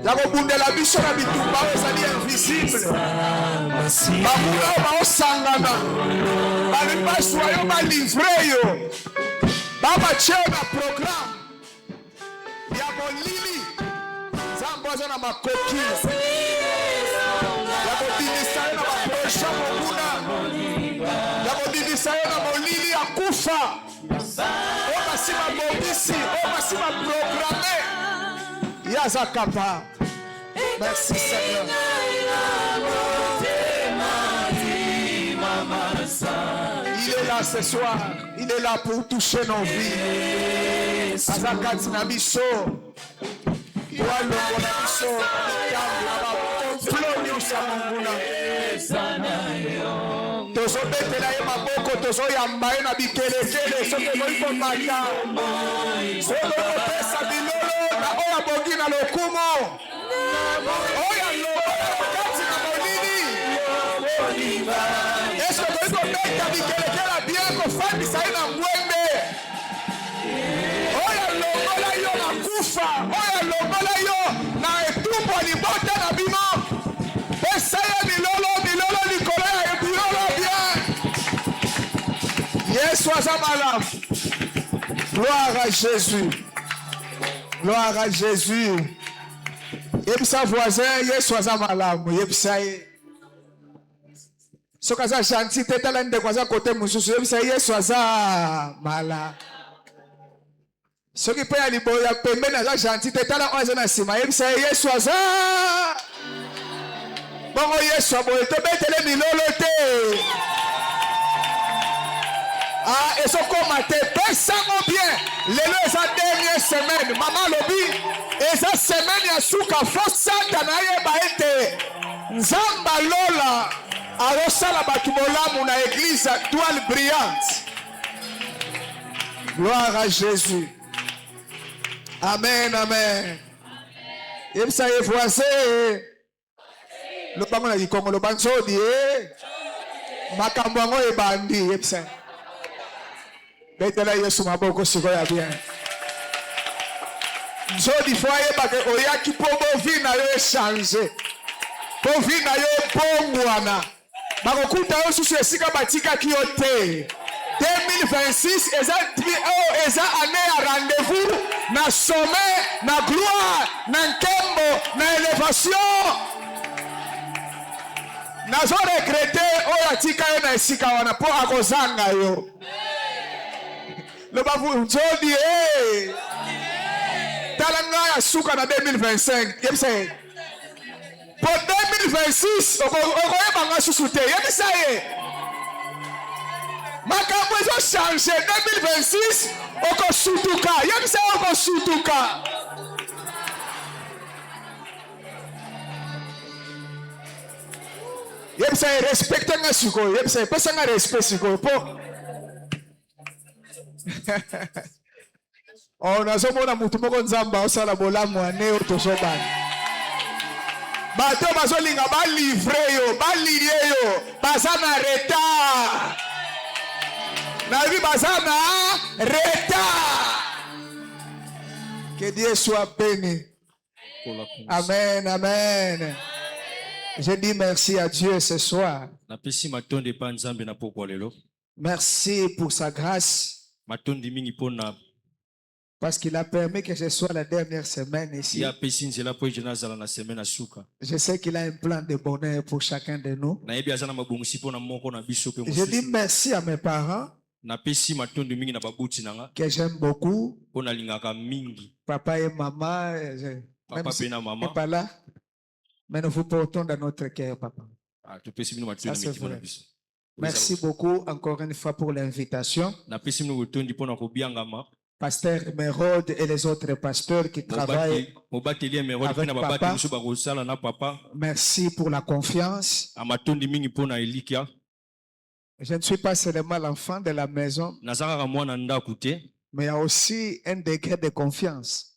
Yakobundela biso na bitumba ezali invisible. Bakula baosangana. Balipaswa yo balivre yo. Babatie na programme. Ya molili. Zamboza na makoki. Yakobindisa yo na maprocha mokuna. Yakobindisa yo na molili ya kufa. O basima bobisi. O basima programme. Yaza capable. Merci Seigneur. Il est là ce soir. Il est là pour toucher nos vies. Azakati na biso. Walo na biso. Complot nyonso monguna. Tozo betela ye maboko, tozo yamba ye na bikelekele. Soki ezoli komata. Soki kopesa bilolo na oya bongi na lokumo. Oya lokola kati na molili. Est-ce que tozo beta bikelekela bien kofandisa ye na mwembe. Oya lokola yo na kufa. Oya lokola yo na etumbo libota na bima. Pesa ye milolo likolo ya bilolo bien. Yesu aza malamu. Gloire à Jésus. Gloire à Jésus. Yebisa voisin, Yesu aza malamu. Yebisa ye. Soki aza gentil te tala ndeko aza kote mosusu. Yebisa Yesu aza malamu. Soki pe ya liboyo ya pembeni aza gentil te tala oyo aza na nsima. Yebisa Yesu aza. Bongo Yesu aboye tobetele milolo te. Ah, et ce qu'on te personne bien. Lelo esa dernière semaine. Maman lobi. Esa semaine ya suka fosa tanaye baete. Nzamba lola. Arosala batubolamu na église toile brillante. Gloire à Jésus. Amen, amen. Yebisa ye voisin. Le bango na likongo lo banzodi makambo yango ebandi yebisa. Betela Yesu maboko sikoya bien. Nzodi foye bake oyaki po bovi na yo echange. Bovi na yo bongwana. Bakokuta yo susu esika batika ki yo te. 2026 eza année ya rendez-vous na sommet, na gloire, na nkembo, na élévation. Nazo regrette oyo atika yo na esika wana po akozanga yo. Loba vous nzodi talanga ya suka na 2025. Yebisa ye. Pour 2026 okoyeba nga susu te. Yebisa ye. Makambo ezo change 2026 okosutuka. Yebisa ye okosutuka. Yebisa ye respecte nga sikoyo. Yebisa ye pesa nga respect sikoyo po. Oh, nazomona mutu moko nzamba osala bolamu ane otozobana. Bato bazolinga balivre yo, balilie yo, baza na retard. Nabi baza na retard. Que Dieu soit béni. Amen, amen. Je dis merci à Dieu ce soir. Merci pour sa grâce. Parce qu'il a permis que ce soit la dernière semaine ici. Je sais qu'il a un plan de bonheur pour chacun de nous. Je dis merci à mes parents que j'aime beaucoup. Papa et maman, même si n'est pas là, mais nous vous portons dans notre cœur, papa. Ça, c'est vrai. Merci beaucoup encore une fois pour l'invitation. Pasteur Mérode et les autres pasteurs qui travaillent avec papa. Merci pour la confiance. Je ne suis pas seulement l'enfant de la maison, mais il y a aussi un degré de confiance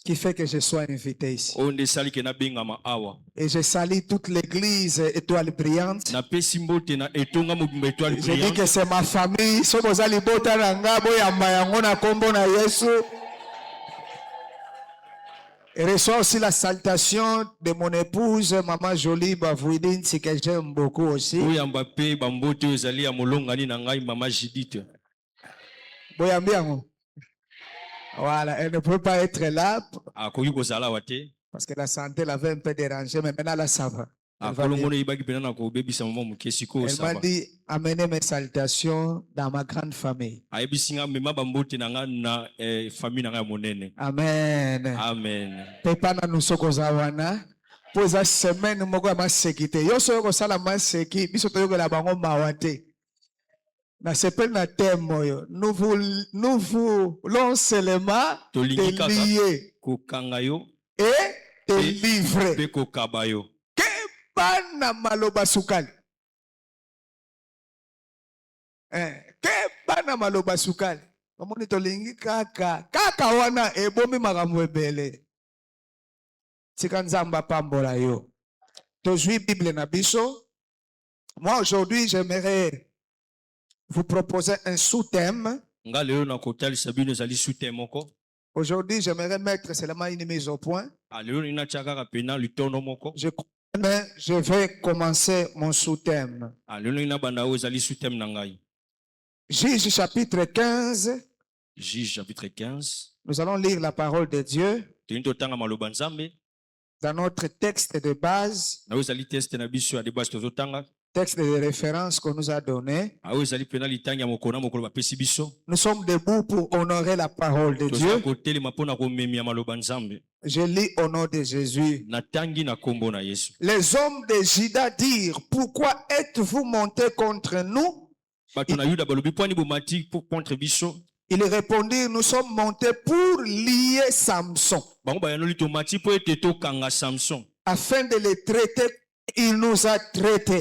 qui fait que je sois invité ici. Et je salue toute l'église Étoile Brillante. Je dis que c'est ma famille. Et reçois aussi la salutation de mon épouse, Maman Jolie Bavouidine, c'est que j'aime beaucoup aussi. Voilà, elle ne peut pas être là parce que la santé l'avait un peu dérangée, mais maintenant là ça va. Elle m'a dit, amenez mes salutations dans ma grande famille. Amen. Amen. Pepa na nusoko zawana. Poza semaine moko ma sekite. Yo so ko sala ma seki, biso to yokola bango mawate. Na sepel na thème yo. Nous voulons seulement te lier et te livrer. Bana maloba sukali. Ke bana maloba sukali. Omoni tolingi kaka. Kaka wana ebomi makambo ebele. Tika nzamba pambola yo. Tozui Bible na biso. Moi aujourd'hui j'aimerais vous proposer un sous-thème. Aujourd'hui j'aimerais mettre seulement une mise au point. Je vais commencer mon sous-thème. Juge chapitre 15. Juge chapitre 15. Nous allons lire la parole de Dieu dans notre texte de base, texte de référence qu'on nous a donné. Nous sommes debout pour honorer la parole de Dieu. Je lis au nom de Jésus. Les hommes de Juda dirent, pourquoi êtes-vous montés contre nous? Ils répondirent, nous sommes montés pour lier Samson. Afin de les traiter, il nous a traités.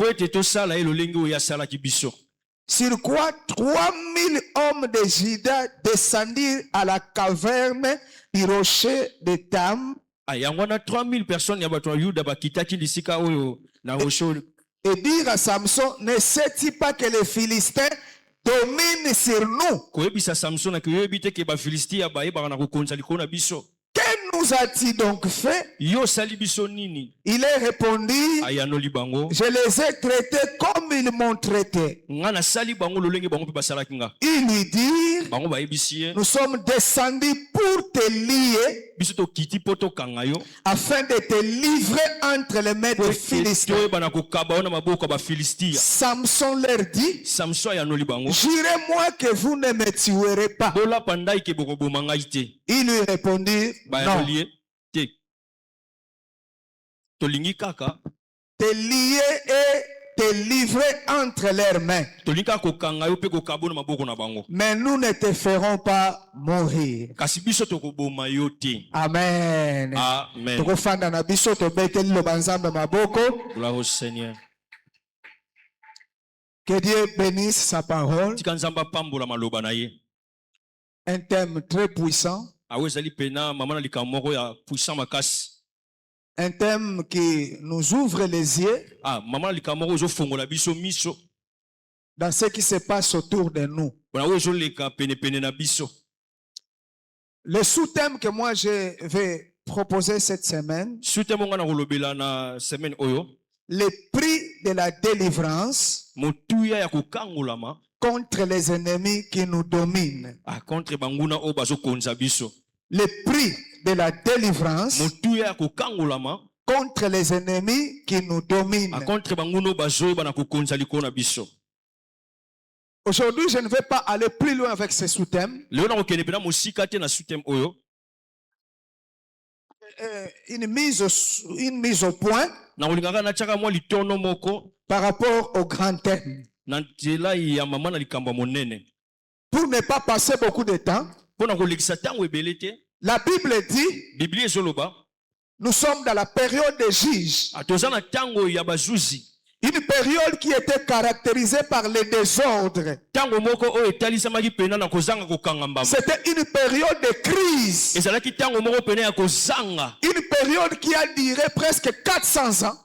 Sur quoi 3000 hommes de Juda descendirent à la caverne du rocher de Tam. Et dire à Samson, ne sais-tu pas que les Philistins dominent sur nous? Que nous a-t-il donc fait? Il est répondu, je les ai traités comme ils m'ont traité. Ils lui dirent, nous sommes descendus pour te lier afin de te livrer entre les mains des Philistins. Samson leur dit, jurez-moi que vous ne me tuerez pas. Il lui répondit, non. Te lier et te livrer entre leurs mains. Mais nous ne te ferons pas mourir. Amen. Amen. Gloire au Seigneur. Que Dieu bénisse sa parole. Un thème très puissant. Un thème qui nous ouvre les yeux dans ce qui se passe autour de nous. Le sous-thème que moi je vais proposer cette semaine, le prix de la délivrance contre les ennemis qui nous dominent. Le prix de la délivrance contre les ennemis qui nous dominent. Aujourd'hui, je ne vais pas aller plus loin avec ce sous-thème. Une mise au point par rapport au grand thème. Pour ne pas passer beaucoup de temps, la Bible dit, nous sommes dans la période des juges. Une période qui était caractérisée par le désordre. C'était une période de crise. Une période qui a duré presque 400 ans.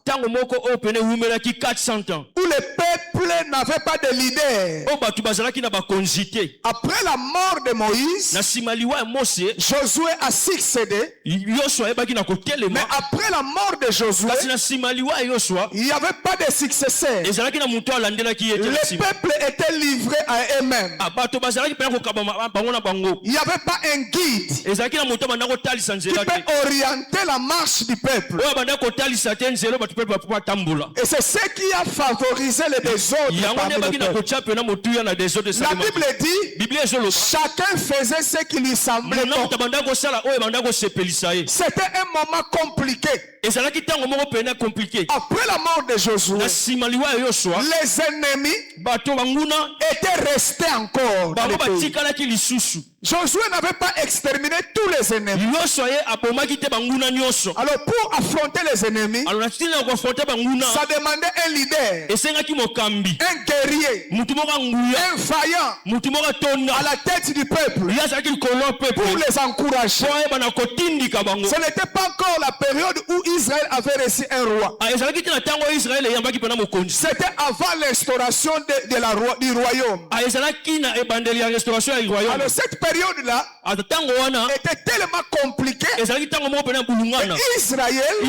Où le peuple peuple n'avait pas de leader. o bato bazalaki na bakonzi te. Après la mort de Moïse, Na nsima liwa ya Mose, Josué a succédé. Yosua ayebaki na Mais kotelema, après la mort de Josué, kasi na nsima liwa ya Yosua il n'y avait pas de successeur. ezalaki na moto alandelaki ye te na Le nsima. peuple était livré à eux-mêmes. Ah, bato bazalaki mpena kokaba bango na bango. Il n'y avait pas un guide ezalaki na moto abanda kotalisa qui nzela te, peut orienter la marche du peuple. oyo abanda kotalisa te nzela bato mpe bapo batambola. Et c'est ce qui a favorisé le désordre yango parmi nde le baki na peuple. kotia pena motuya na desordre La esalema. Bible dit, Biblia ezoloba chacun faisait ce qui lui semblait mona bon. moto abanda kosala oyo ebanda kosepelisa ye. C'était un moment compliqué. ezalaki ntango moko pena komplike. Après la mort de Josué, Na nsima liwa ya Yosua les ennemis bato banguna étaient restés encore dans bango le pays. batikalaki lisusu. Josué n'avait pas exterminé tous les ennemis. Yosua ye abomaki te banguna nyonso. Alors pour affronter les ennemis, alors na ntina ya koafronte banguna ça demandait un leader, esengaki mokambi, un guerrier, mutu moko nguya, un vaillant mutu moko tonda à la tête du peuple ye azalaki likolo ya pour peuple les encourager. po ayeba na kotindika bango. Ce n'était pas encore la période où Israël avait reçu un roi. ezalaki te na ntango Israele eyambaki mpena mokonzi. C'était avant l'instauration du royaume. ezalaki na ebandeli ya restauration ya royaume. Alors cette période-là ntango wana était tellement compliquée. ezalaki ntango moko mpena bulungana.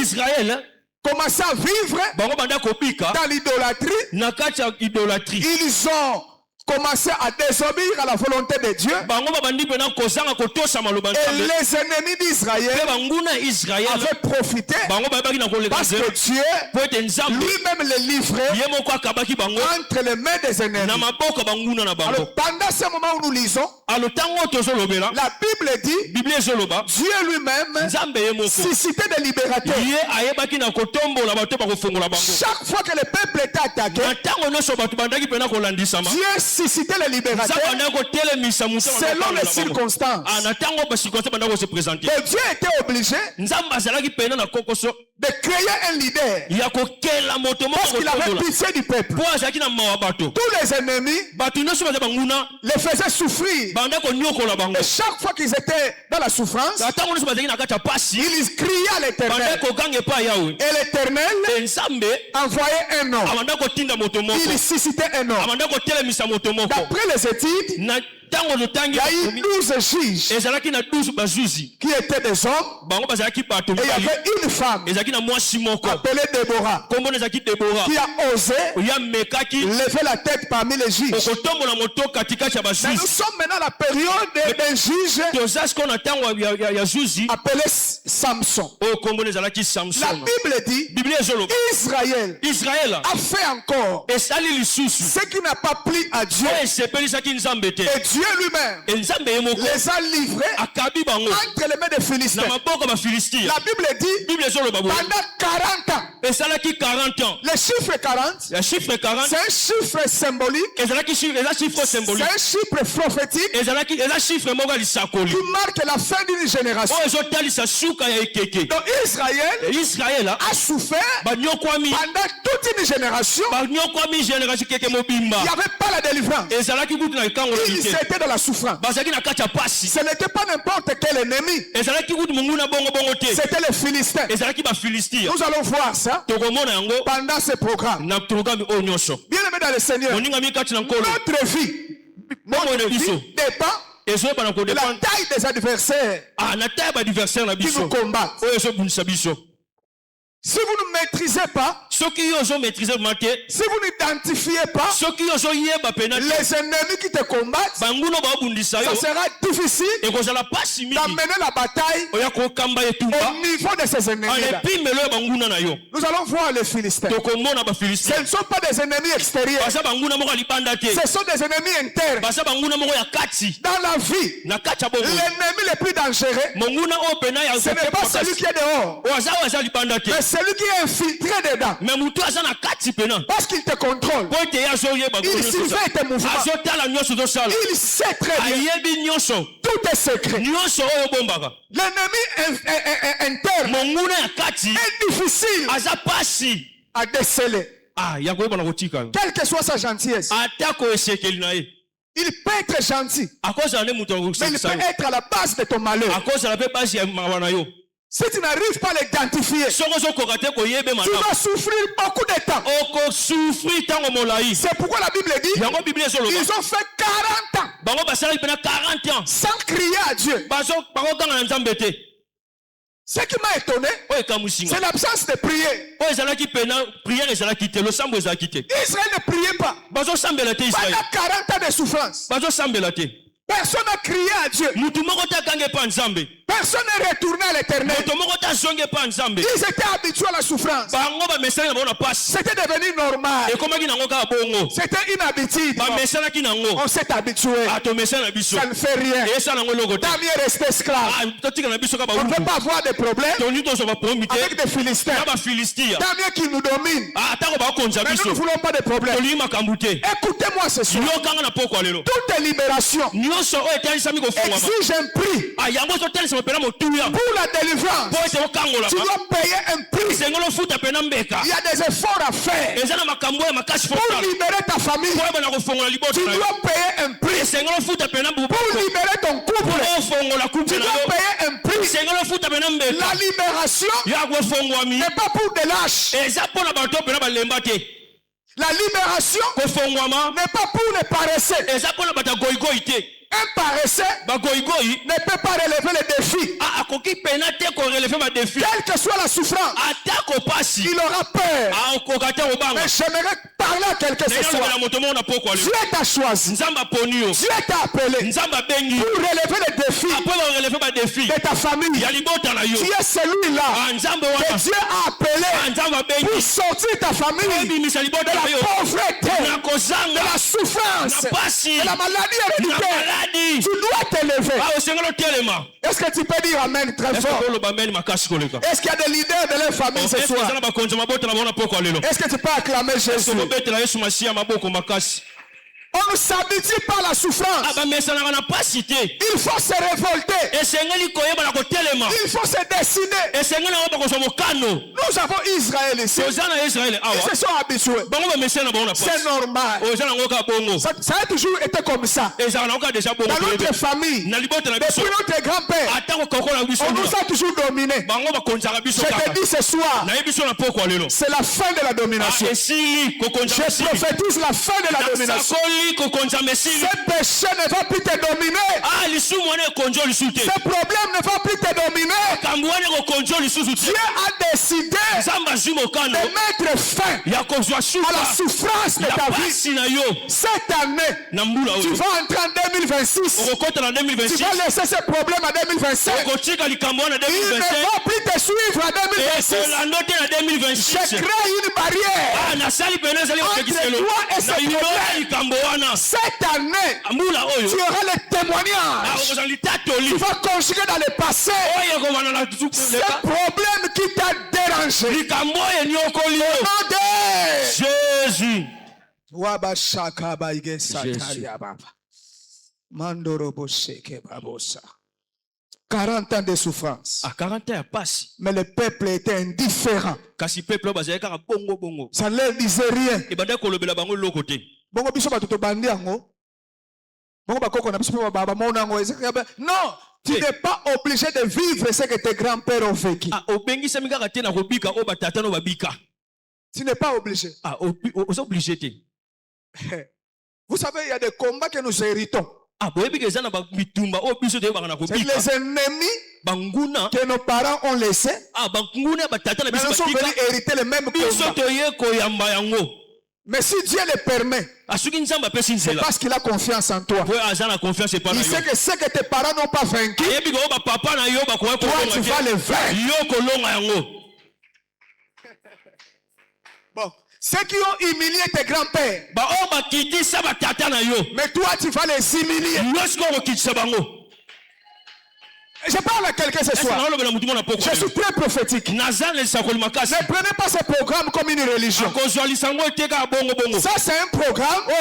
Israel commençait à vivre bango banda kobika dans l'idolâtrie. na kati ya idolatrie. Ils ont commencé à désobéir à la volonté de Dieu. bango babandi mpena kozanga kotosa maloba Et nzambe. les ennemis d'Israël mpe banguna ya Israel avaient profité bango bayebaki na koleka parce nzela que Dieu po ete nzambe lui-même les livrait ye moko akabaki bango entre les mains des ennemis. na maboko ya banguna na bango. Alors pendant ce moment où nous lisons, alo ntango oyo tozolobela la Bible dit biblia ezoloba Dieu lui-même nzambe ye moko suscitait des libérateurs. ye ayebaki na kotombola bato bakofongola bango. Chaque fois que le peuple était attaqué, na ntango nyonso bato bandaki mpena kolandisama Dieu suscitait les libérateurs nzambe andaki kotelemisa moto selon les circonstances. na ntango bacirconstance bandaki kose présente. Donc Dieu était obligé nzambe azalaki pena na kokoso de créer un leader ya kokela moto moko parce qu'il avait kotombola pitié du peuple. po azalaki na mawa bato. Tous les ennemis bato nyonso baza banguna les faisaient souffrir. banda konyokola bango. Et chaque fois qu'ils étaient dans la souffrance, na ntango nyonso bazalaki na kati ya pasi ils criaient à banda l'Éternel. koganga epai yawe. Et l'Éternel e nzambe envoyait un homme. abanda kotinda moto moko Il suscitait un homme. abanda kotelemisa moto moko. D'après les études, na ntango totangi il y a eu 12 juges ezalaki na 12 bazuzi qui étaient des hommes bango bazalaki bato et il y mibali. avait une femme ezalaki na mwasi moko appelée Déborah kombo ezalaki Debora qui a osé ya mekaki lever la tête parmi les juges. okotombola moto katikati ya Mais nous bazuzi. sommes maintenant à la période d'un juge toza siko na ntango ya zuzi appelé Samson. oyo kombo ezalaki La Samson. Bible dit biblia ezoloba Israël Israel a fait encore esali lisusu ce qui n'a pas plu à Dieu. oyo esepelisaki nzambe te. Et Dieu lui-même e nzambe ye moko les a livrés akabi bango entre les mains des na Philistins. maboko ya bafilistia. La Bible dit biblia ezoloba boye pendant 40 ans. esalaki 40 ans. Le chiffre 40, ya chiffre 40 c'est un chiffre symbolique, ezalaki eza chiffre c'est symbolique. un chiffre prophétique eza chiffre moko ya lisakoli qui marque la fin d'une génération. oyo ezotalisa suka ya ekeke. Donc Israël Israel a souffert banyokwami pendant toute une génération. banyokwami génération keke mobimba Il n'y avait pas la délivrance. ezalaki kutu na ekangolo Ils te étaient dans la souffrance. bazalaki na kati ya pasi Ce n'était pas n'importe quel ennemi. ezalaki kutu monguna bongo te C'était les Philistins. ezalaki bafilistia. Nous allons voir ça tokomona yango pendant ce programme. na programme oyo nyonso. Bien aimé dans le Seigneur, moningami kati na nkolo notre vie dépend ezoyeba na de la kodépendre taille des adversaires na taille ya baadversaire na qui nous biso combattent. oyo ezobundisa biso. Si vous ne maîtrisez pas, soki yo ozomaîtrise ma te, si vous n'identifiez pas soki yo ozoyeba pena te, les ennemis qui te combattent, banguna babundisa ça yo sera difficile ekozala pasi mingi d'amener la bataille oya kokamba etumba au niveau de ces ennemis-là. epimelo ya banguna na yo. Nous allons voir les Philistins. tokomona Ce bafilistia ne sont pas des ennemis extérieurs. baza banguna moko ya libanda te, Ce sont des ennemis internes. baza banguna moko ya kati Dans la vie, na kati ya bongo. l'ennemi le plus dangereux, monguna oyo pena ya ce n'est pas celui qui est dehors, oyo aza libanda te, mais celui qui est infiltré dedans. me mutu aza na kati pena Parce qu'il te contrôle. po ete ye azoyeba Il surveille tes mouvements. azotala nyonso ozosala, Il sait très bien ayebi nyonso tout est secret. nyonso oyo obombaka. L'ennemi interne monguna ya kati est difficile aza pasi à déceler. ya koyeba na kotika Quelle que soit sa gentillesse, atako esekeli na ye il peut être gentil, akozala nde moto mais il akosekisa peut yo, être à la base de ton malheur. akozala mpe basi ya mawa na yo. Si tu n'arrives pas à l'identifier, tu vas souffrir beaucoup de temps. C'est pourquoi la Bible dit ils ont fait 40 ans sans crier à Dieu. Ce qui m'a étonné, c'est l'absence de prière. Israël ne priait pas. Pendant 40 ans de souffrance, personne n'a crié à Dieu. Personne n'est retourné à l'éternel. Ils étaient habitués à la souffrance. C'était devenu normal. C'était une habitude. On s'est habitué. Ça ne fait rien. Damien est resté esclave. On ne peut pas avoir de problèmes avec des Philistins. Damien qui nous domine. Mais nous ne voulons pas de problème. Écoutez-moi ce soir. Toute libération exige un prix. Pour la délivrance, tu dois payer un prix. Il y a des efforts à faire. Pour libérer ta famille, tu dois payer un prix. Pour libérer ton couple, tu dois payer un prix. La libération n'est pas pour des lâches. La libération n'est pas pour les paresseux. Un paresseux ne peut pas relever les défis. Quelle que soit la souffrance, il aura peur. Mais j'aimerais parler à quelqu'un ce soir. Dieu t'a choisi. Dieu t'a appelé pour relever les défis de ta famille. Tu es celui-là que Dieu a appelé pour sortir ta famille de la pauvreté, de la souffrance, de la maladie héréditaire. Tu dois t'élever. Est-ce que tu peux dire Amen très fort? Est-ce qu'il y a des leaders de leur famille ce soir? Est-ce que tu peux acclamer Jésus? On ne s'habitue pas à la souffrance. Il faut se révolter. Il faut se décider. Nous avons Israël ici. Ils se sont habitués. C'est normal. Ça a toujours été comme ça. Dans notre famille, depuis notre grand-père, on nous a toujours dominés. Je te dis ce soir, c'est la fin de la domination. Je prophétise la fin de la domination. Ce péché ne va plus te dominer. Ce problème ne va plus te dominer. Dieu a décidé de mettre fin à la souffrance de ta vie. Cette année, tu vas entrer en 2026. Tu vas laisser ce problème en 2025. Il ne va plus te suivre en 2026. Je crée une barrière entre toi et ce problème. Cette année, tu auras le témoignage. Tu vas conjuguer dans le passé ce problème qui t'a dérangé. Jésus. 40 ans de souffrance. Mais le peuple était indifférent. Ça ne leur disait rien. Non, tu n'es pas obligé de vivre ce que tes grands-pères ont vécu. Tu n'es pas obligé. Vous savez, il y a des combats que nous héritons. C'est les ennemis que nos parents ont laissés. Mais nous sommes venus hériter les mêmes combats. Mais si Dieu le permet, c'est parce qu'il a confiance en toi. Il sait que ce que tes parents n'ont pas vaincu, toi tu vas le vaincre. Bon, ceux qui ont humilié tes grands-pères, mais toi tu vas les humilier. Je parle à quelqu'un ce soir. Je suis très prophétique. Ne prenez pas ce programme comme une religion. Ça, c'est un programme où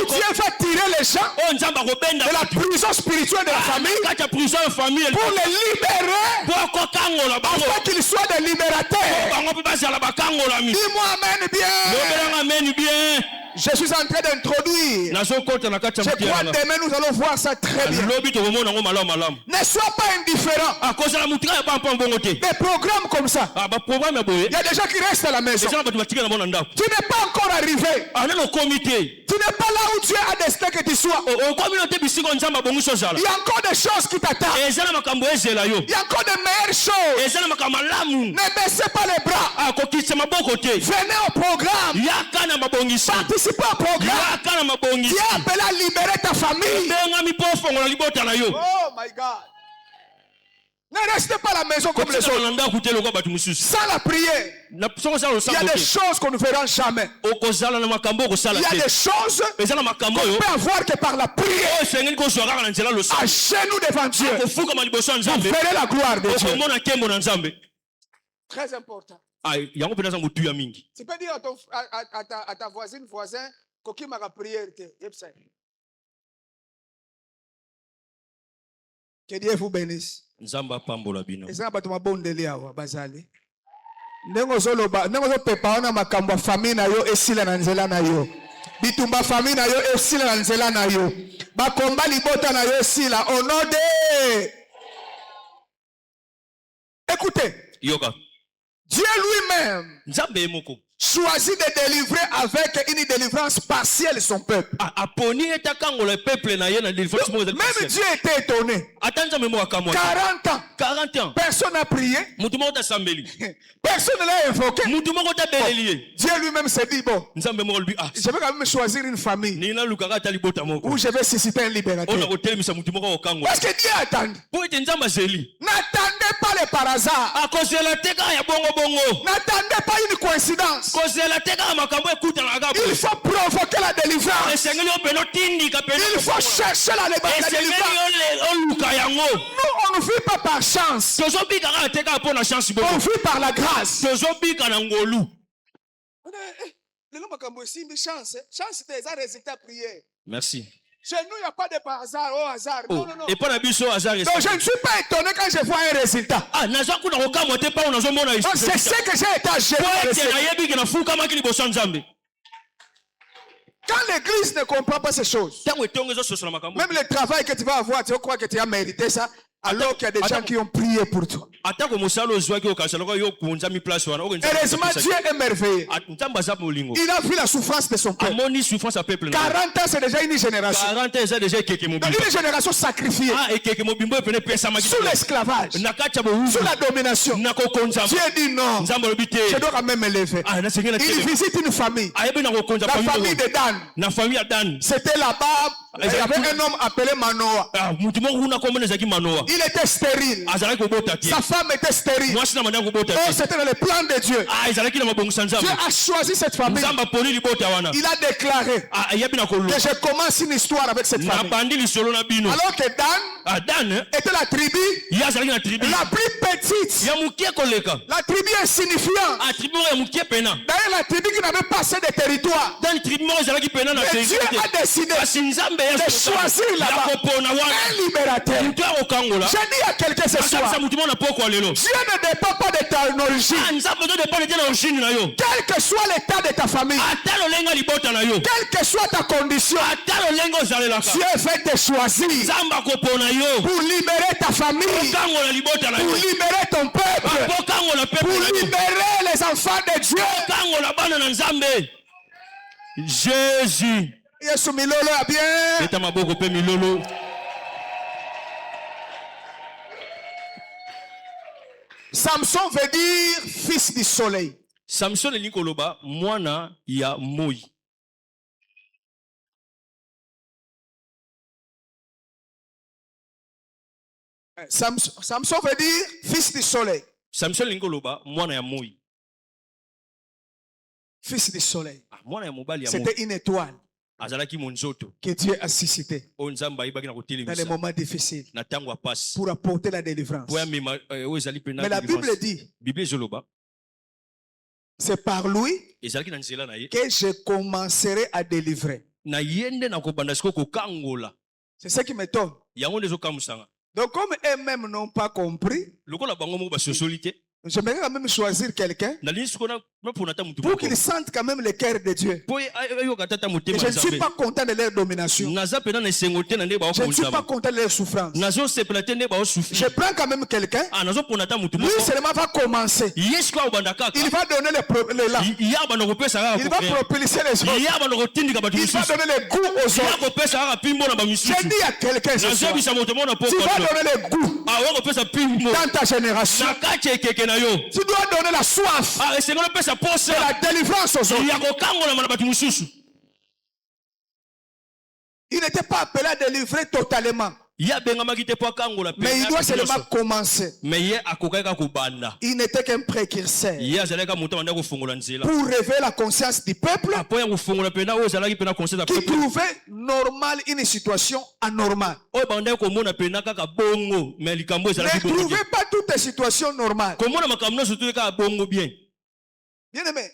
Dieu va tirer les gens de la prison spirituelle de la famille pour les libérer afin qu'ils soient des libérateurs. Dis-moi Amen bien. Je suis en train d'introduire. Je crois demain nous allons voir ça très bien. Ne sois pas indifférent. Des programmes comme ça. Il y a des gens qui restent à la maison. Tu n'es pas encore arrivé. Tu n'es pas là où tu es à destin que tu sois. Il y a encore des choses qui t'attendent. Il y a encore de meilleures choses. Ne baissez pas les bras. Venez au programme. Participez au programme. Tu es appelé à libérer ta famille. Oh my God. Ne restez pas à la maison comme les autres. Sans la prière, il y a des choses qu'on ne verra jamais. Il y a des choses qu'on peut avoir que par la prière. À genoux devant Dieu. Vous verrez la gloire de Dieu. Très important. Tu peux dire à ta voisine, voisin, qu'il m'a prière. Que Dieu vous bénisse. Nzamba pambola bino. Eza bato mabondeli awa bazali. Ndenge ozoloba, ndenge ozopepa ona makambo ya famille na yo esila na nzela na yo. Bitumba famille na yo esila na nzela na yo. Bakomba libota na yo esila. Au nom de... Écoutez. Yoka. Dieu lui-même choisit de délivrer avec une délivrance partielle son peuple. Même Dieu était étonné. 40 ans. Personne n'a prié. Personne ne l'a invoqué. Dieu lui-même s'est dit, bon, je vais quand même choisir une famille où je vais susciter un libérateur. Parce que Dieu attend. N'attendez pas les par hasard. N'attendez pas une coïncidence. Il faut provoquer la délivrance. Il faut chercher la délivrance. Nous, on ne vit pas par chance. On vit par la grâce. Merci. Chez nous, il n'y a pas de par hasard, au hasard. Non, non, non. Et pas la bus au hasard. Donc je ne suis pas étonné quand je vois un résultat. C'est ce que j'ai été acheté. Quand l'église ne comprend pas ces choses, même le travail que tu vas avoir, tu crois que tu as mérité ça, alors qu'il y a des gens qui ont prié pour toi. Heureusement, Dieu est merveilleux. Il a vu la souffrance de son peuple. 40 ans, c'est déjà une génération. Une génération sacrifiée. Sous l'esclavage. Sous la domination. Dieu dit non. Je dois quand même me lever. Il visite une famille. La famille de Dan. C'était là-bas. Il y avait un homme appelé Manoah. Il était stérile. Sa femme était stérile. Oh, c'était dans le plan de Dieu. Dieu a choisi cette famille. Il a déclaré que je commence une histoire avec cette famille. Alors que Dan était la tribu la plus petite. La tribu insignifiante. D'ailleurs, la tribu qui n'avait pas assez de territoire. Mais Dieu a décidé de choisir là-bas un libérateur. Je dis à quelqu'un ce soir, Dieu ne dépend pas de ton origine. Quel que soit l'état de ta famille, quelle que soit ta condition, Dieu veut te choisir pour libérer ta famille, pour libérer ton peuple, pour libérer les enfants de Dieu. Jésus. Yesu milolo a bien. Samson veut dire fils du soleil. Samson est Nikoloba, mwana ya moi. Samson veut dire fils du soleil. Samson Nikoloba, mwana ya moi. Fils du soleil. C'était une étoile que Dieu a suscité dans les moments difficiles pour apporter la délivrance. Mais la Bible dit, c'est par lui que je commencerai à délivrer. C'est ce qui m'étonne. Donc comme eux-mêmes n'ont pas compris, j'aimerais quand même choisir quelqu'un Pour qu'ils sentent quand même le cœur de Dieu. Et je ne suis pas content de leur domination. Je ne suis pas content de leur souffrance. Je prends quand même quelqu'un. Lui seulement va commencer. Il va donner l'élan. Il va propulser les autres. Il va donner le goût aux autres. Je dis à quelqu'un ce soir, tu vas donner le goût dans ta génération. Tu dois donner la soif de la délivrance aux autres. Il n'était pas appelé à délivrer totalement. Mais il doit seulement commencer. Il n'était qu'un précurseur pour réveiller la conscience du peuple qui trouvait normal une situation anormale. Ne trouvez pas toutes les situations normales. Bien aimé,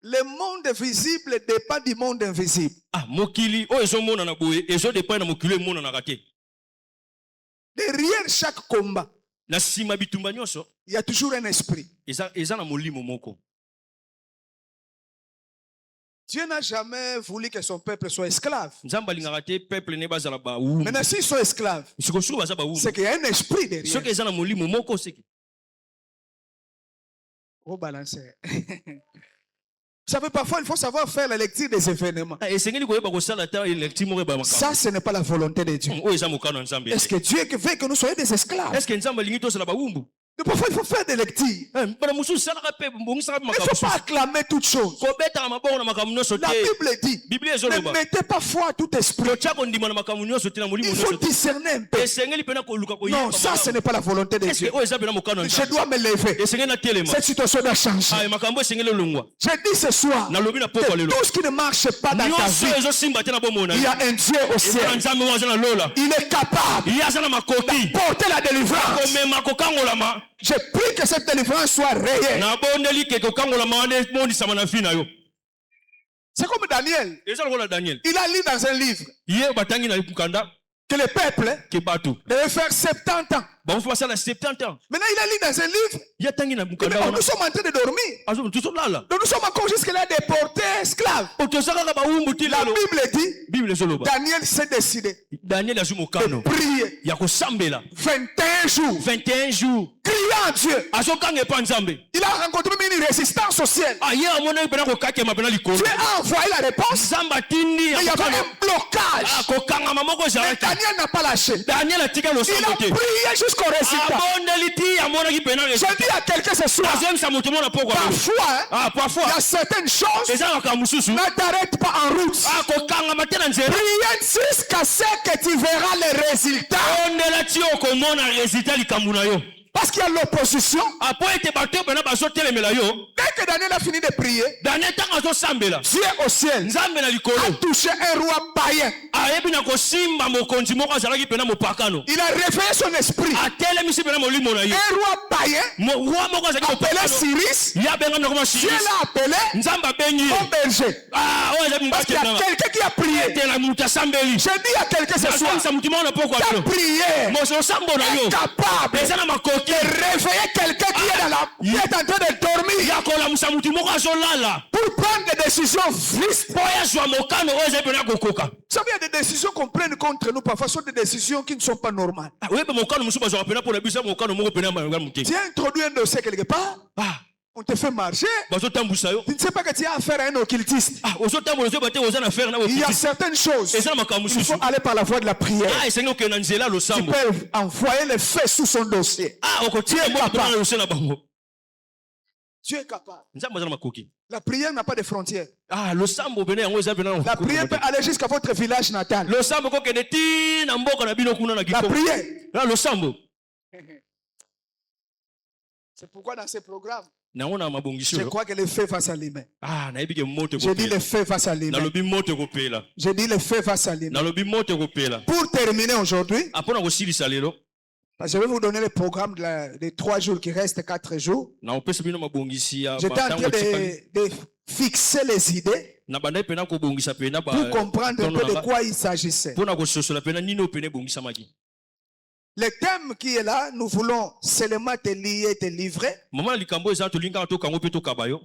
le monde visible dépend du monde invisible. Derrière chaque combat, il y a toujours un esprit. Dieu n'a jamais voulu que son peuple soit esclave. Maintenant, s'ils sont esclaves, c'est qu'il y a un esprit derrière. Au balanceur. Vous savez, parfois, il faut savoir faire la lecture des événements. Ça, ce n'est pas la volonté de Dieu. Est-ce que Dieu veut que nous soyons des esclaves? Mais parfois, il faut faire des lectures. Il ne faut pas acclamer toutes choses. La Bible dit, ne mettez pas foi à tout esprit. Il faut discerner un peu. Non, ça, ce n'est pas la volonté de Dieu. Je dois me lever. Cette situation doit changer. Je dis ce soir que tout ce qui ne marche pas dans ta vie, il y a un Dieu au ciel. Il est capable d'apporter la délivrance. Je prie que cette délivrance soit réelle. C'est comme Daniel. Il a lu dans un livre que le peuple devait faire 70 ans. Maintenant, il a lu dans un livre que nous sommes en train de dormir. Donc, nous sommes encore jusque-là déportés esclaves. La Bible dit, Daniel s'est décidé de prier 21 jours. Criant à Dieu. Il a rencontré une résistance au ciel. Dieu a envoyé la réponse. Mais il y avait un blocage. Mais Daniel n'a pas lâché. Il a prié jusqu'au résultat. Je dis à quelqu'un ce soir, parfois, il y a certaines choses, ne t'arrête pas en route. Priez jusqu'à ce que tu verras les résultats. Parce qu'il y a l'opposition. Dès que Daniel a fini de prier, Dieu au ciel a touché un roi païen. Il a réveillé son esprit. Un roi païen appelé Cyrus. Dieu l'a appelé mon berger. Parce qu'il y a quelqu'un qui a prié. Je dis à quelqu'un ce soir, ta prière est capable de réveiller quelqu'un qui est en train de dormir pour prendre des décisions justes. Vous savez, il y a des décisions qu'on prenne contre nous, parfois sont des décisions qui ne sont pas normales. Tu as introduit un dossier quelque part, on te fait marcher. Tu ne sais pas que tu as affaire à un occultiste. Il y a certaines choses. Il faut aller par la voie de la prière. Tu peux envoyer les faits sous son dossier. Tu es capable. Tu es capable. La prière n'a pas de frontières. La prière peut aller jusqu'à votre village natal. La prière. C'est pourquoi dans ces programmes, je crois que le feu va s'allumer. Je dis le feu va s'allumer. Je dis le feu va s'allumer. Pour terminer aujourd'hui, je vais vous donner le programme des 3 jours qui restent 4 jours. J'étais en train de fixer les idées pour comprendre un peu de quoi il s'agissait. Le thème qui est là, nous voulons seulement te lier, te livrer. Maman likambo eza tolinga to kango pe to kabayo.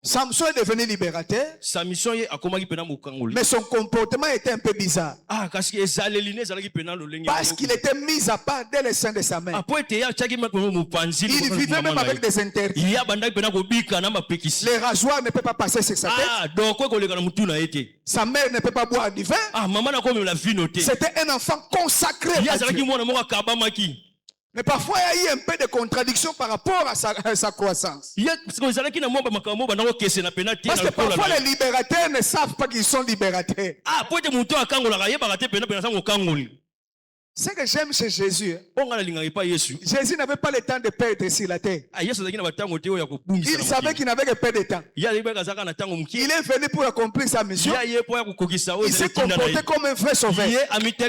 Samson est devenu libérateur, Sa mission ye akomaki pena mokangoli. mais son comportement était un peu bizarre. Ah kasi ezaleli ne ezalaki pena lolenge. Parce qu'il était mis à part dès le sein de sa mère. Apo ete ya tchaki makomo mopanzi. Il vivait même avec des interdits. Ya bandaki pena ko bika na mapekisi. Les rasoirs ne peuvent pas passer sur sa tête. Ah donc ko koleka na mutu na ete. Sa mère ne peut pas boire du vin. Ah maman na ko la vino te. C'était un enfant consacré à Ya Dieu. zalaki mwana moko kabamaki. Mais parfois, il y a eu un peu de contradiction par rapport à sa croissance. Ya zalaki na mwa makambo bandako kese na pena te. Parce que parfois, les libérateurs ne savent pas qu'ils sont libérateurs. Ah po ete mutu akangola ka yeba te pena sa mokangoli. Ce que j'aime chez Jésus, Jésus n'avait pas le temps de perdre sur la terre. Il savait qu'il n'avait que peu de temps. Il est venu pour accomplir sa mission. Il s'est comporté comme un vrai sauveur. Et puis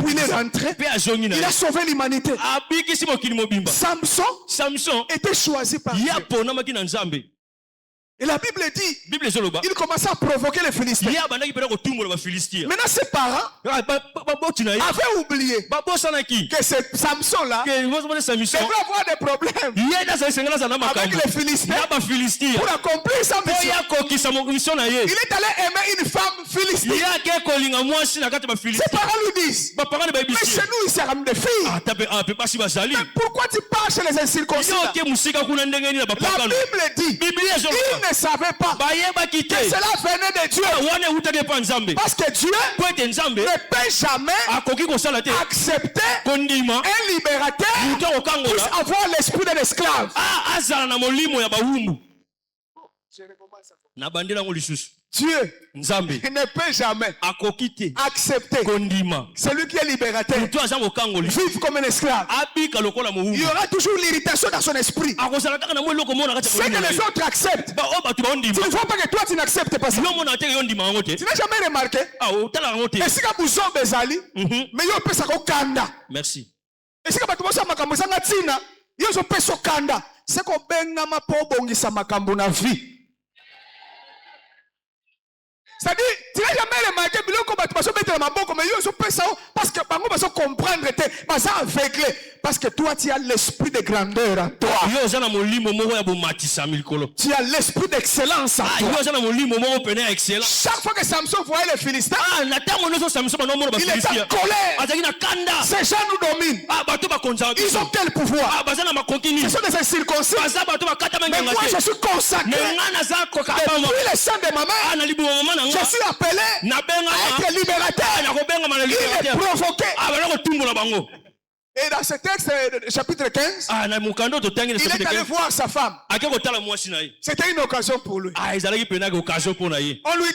il est rentré. Il a sauvé l'humanité. Samson était choisi par Dieu. Et la Bible dit, il commençait à provoquer les Philistins. Maintenant, ses parents avaient oublié que ce Samson-là devait avoir des problèmes avec les Philistins pour accomplir sa mission. Il est allé aimer une femme philistine. Ses parents lui disent, mais chez nous, il s'est des filles. Mais pourquoi tu pars chez les incirconcis? La Bible dit, il ne savait pas que cela venait de Dieu. Parce que Dieu ne peut jamais accepter un libérateur puisse avoir l'esprit de l'esclave. Dieu ne peut jamais accepter celui qui est libérateur vivre comme un esclave. Il y aura toujours l'irritation dans son esprit. Ce que les autres acceptent, tu ne vois pas que toi tu n'acceptes pas ça. Tu n'as jamais remarqué? Et si tu as bezali, mais il peut s'accommoder. Merci. Et si tu as tina, il peut s'accommoder. C'est qu'on benga ma po bongisa makambo na vie. C'est-à-dire, tu n'as jamais remarqué que parce que tu comprendre, tu es aveuglé. Parce que toi, tu as l'esprit de grandeur en toi. Tu as l'esprit d'excellence en toi. Chaque fois que Samson voyait les Philistins, il était en colère. Ces gens nous dominent. Ils ont quel pouvoir? Ce sont des incirconcis. Mais moi, je suis consacré. Depuis le sang de ma mère, je suis appelé à être libérateur. Il est provoqué. Et dans ce texte, chapitre 15, il est allé voir sa femme. C'était une occasion pour lui. On lui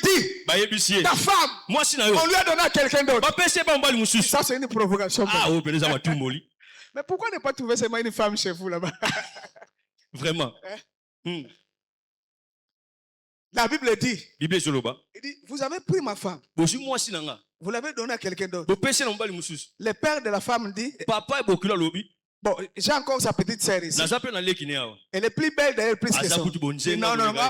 dit, ta femme, on lui a donné à quelqu'un d'autre. Ça, c'est une provocation. Mais pourquoi ne pas trouver seulement une femme chez vous là-bas? Vraiment. La Bible dit, il dit, vous avez pris ma femme. Vous l'avez donné à quelqu'un d'autre. Le père de la femme dit, bon, j'ai encore sa petite sœur ici. Elle est plus belle d'elle, plus que ça. Non, non, non,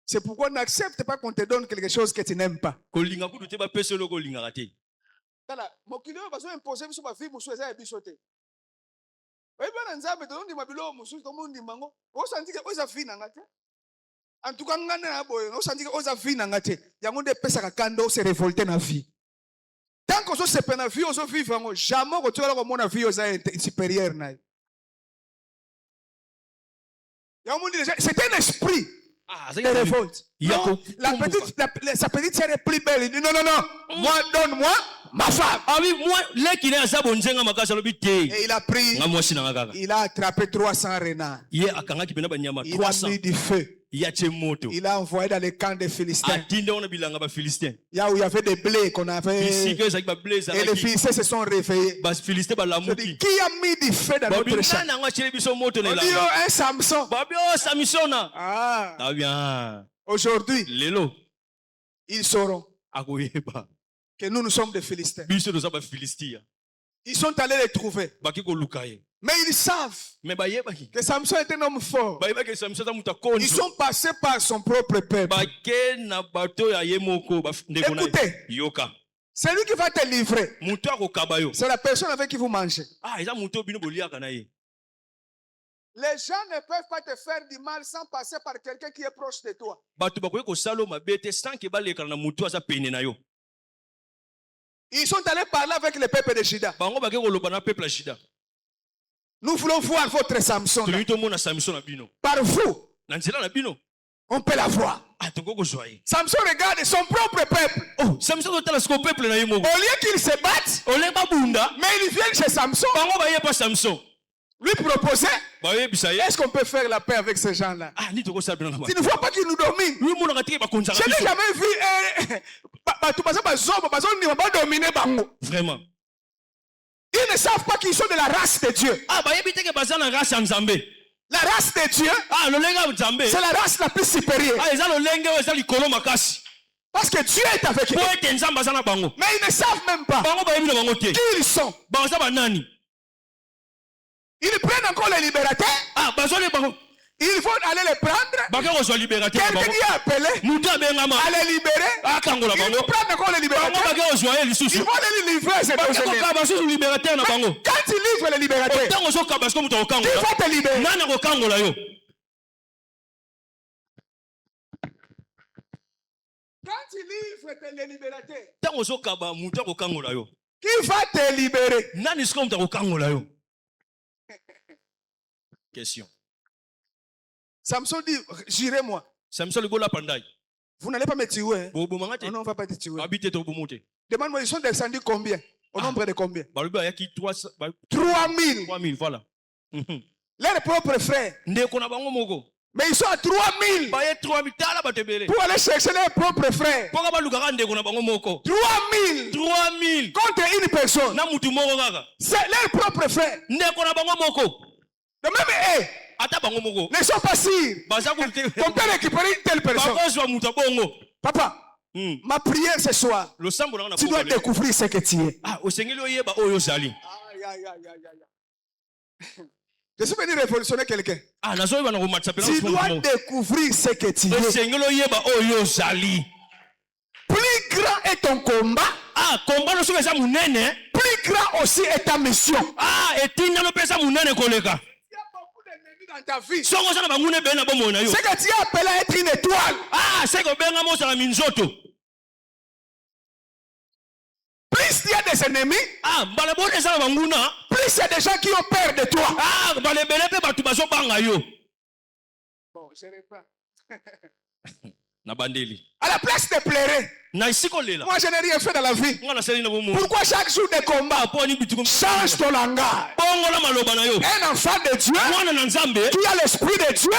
c'est pourquoi on n'accepte pas qu'on te donne quelque chose que tu n'aimes pas. En tout cas, se révolter dans la vie. Tant qu'on se fait dans la vie, on se vit jamais on la vie supérieure. C'est un esprit de révolte. Non, sa petite sœur est plus belle. Il dit non, non, non. Moi, donne-moi ma femme. Et il a pris, il a attrapé 300 renards. Il a mis du feu. Il a envoyé dans les camps des Philistins. Là où il y avait des blés qu'on avait. Et les Philistins se sont réveillés. Qui a mis du feu dans notre champ? On dit un Samson. Ah. Aujourd'hui, ils sauront que nous sommes des Philistins. Ils sont allés les trouver. Mais ils savent Mais bayebaki. que Samson est un homme fort. Bayebaki Samson za muta Ils konzo. sont passés par son propre peuple. Bake na bato ya yemoko ndeko na. Écoutez. Yoka. C'est lui qui va te livrer. Muto akokaba yo. C'est la personne avec qui vous mangez. Ah, eza muto bino boliaka na ye. Les gens ne peuvent pas te faire du mal sans passer par quelqu'un qui est proche de toi. Bato bakoye kosala mabete sans ke baleka na muto aza pene na yo. Ils sont allés parler avec le peuple de Juda. Bango bake koloba na peuple ya Juda. Nous voulons voir votre Samson. Toli to mona Samson na bino. Par vous, Na nzela na bino. on peut la voir. Ah, toko kozwa ye. Samson regarde son propre peuple. Oh, Samson totala sko peuple na ye moko. Au lieu qu'ils se battent, Ole babunda. mais ils viennent chez Samson. Bango baye pa Samson. Lui proposer. Baye bisa ye. Est-ce qu'on peut faire la paix avec ces gens-là? Ah, ni toko sala bino na ba. Tu ne vois pas qu'ils nous dominent. Lui mona katike ba konza. Je n'ai jamais vu dominer Bango. Vraiment. Ils ne savent pas qu'ils sont de la race de Dieu. Ah, baye biteke bazana race ya Nzambe. La race de Dieu, Ah, lolenga Nzambe. c'est la race la plus supérieure. Ah, eza lolenge eza likolo makasi. Parce que Dieu est avec eux. Po ete Nzambe aza na bango. Mais ils ne savent même pas Bango bayebi na bango te. qui ils sont. Bango za banani. Ils prennent encore les libérateurs. Ah, bazole bango. Ils vont aller les prendre. Baka kozwa libérateur na Quelqu'un bango. qui est appelé Mutu abengama. à les libérer. Akangola Ils bango. vont prendre encore les Bango libérateurs. baka kozwa ye Ils lisusu. vont les livrer ces Baka prisonniers. kokaba susu libérateur na bango. Quand ils livrent les libérateurs, Otango so kaba sko mutu qui okangola. va te libérer? Nana kokangola yo. Quand ils livrent les libérateurs, Tango so kaba mutu kokangola yo. qui va te libérer? Nani sko mutu kokangola yo. Question. Samson dit, j'irai moi. Samson ligola pandai. Vous n'allez pas me tuer. Bobo mangate. Non, on ne va pas te tuer. Habite to bomote. Demande-moi, ils sont descendus combien? Au nombre de combien? Baluba yaki 3000. 3000 voilà. Leurs propres frères. Ndeko na bango moko. Mais ils sont à 3000 Baye 3000 tala batebele. pour aller chercher leurs propres frères. Poka baluka ndeko na bango moko. 3000 3000 contre une personne. na mutu moko kaka. C'est leurs propres frères. Ndeko na bango moko. De même, eux Ata bango moko. ne sont pas sûrs Baza ko qu'on peut récupérer une telle personne. bakozwa mutu bongo. Papa, ma prière ce soir, Le sambo na tu dois découvrir ce que tu es. Ah, osengeli oyeba oyo zali. Aïe, aïe, aïe, aïe, aïe. Je suis venu révolutionner quelqu'un. Ah, nazo ba na komatsa pela. Tu dois découvrir ce que tu es. Osengeli oyeba oyo zali. Plus grand est ton combat, Ah, komba no soka za munene. plus grand aussi est ta mission. Ah, etinga no pesa munene koleka. Il y a beaucoup d'ennemis dans ta vie. Songo sana bangune be na bomo na yo. C'est que tu es appelé à être une étoile. Ah, c'est que benga mo sa minzoto. Plus il y a des ennemis, Ah, bale bone sana banguna. plus il y a des gens qui ont peur de toi. Ah, bale bele pe batu baso banga yo. Bon, je reprends. Na bandeli. À la place de pleurer, Na isiko lela. moi je n'ai rien fait dans la vie. Ngana seli na bomo. Pourquoi chaque jour de combat, Po ni bitu ko. change ton langage? Bongo la maloba na yo. Un enfant de Dieu Mwana na Nzambe. qui a l'esprit de Dieu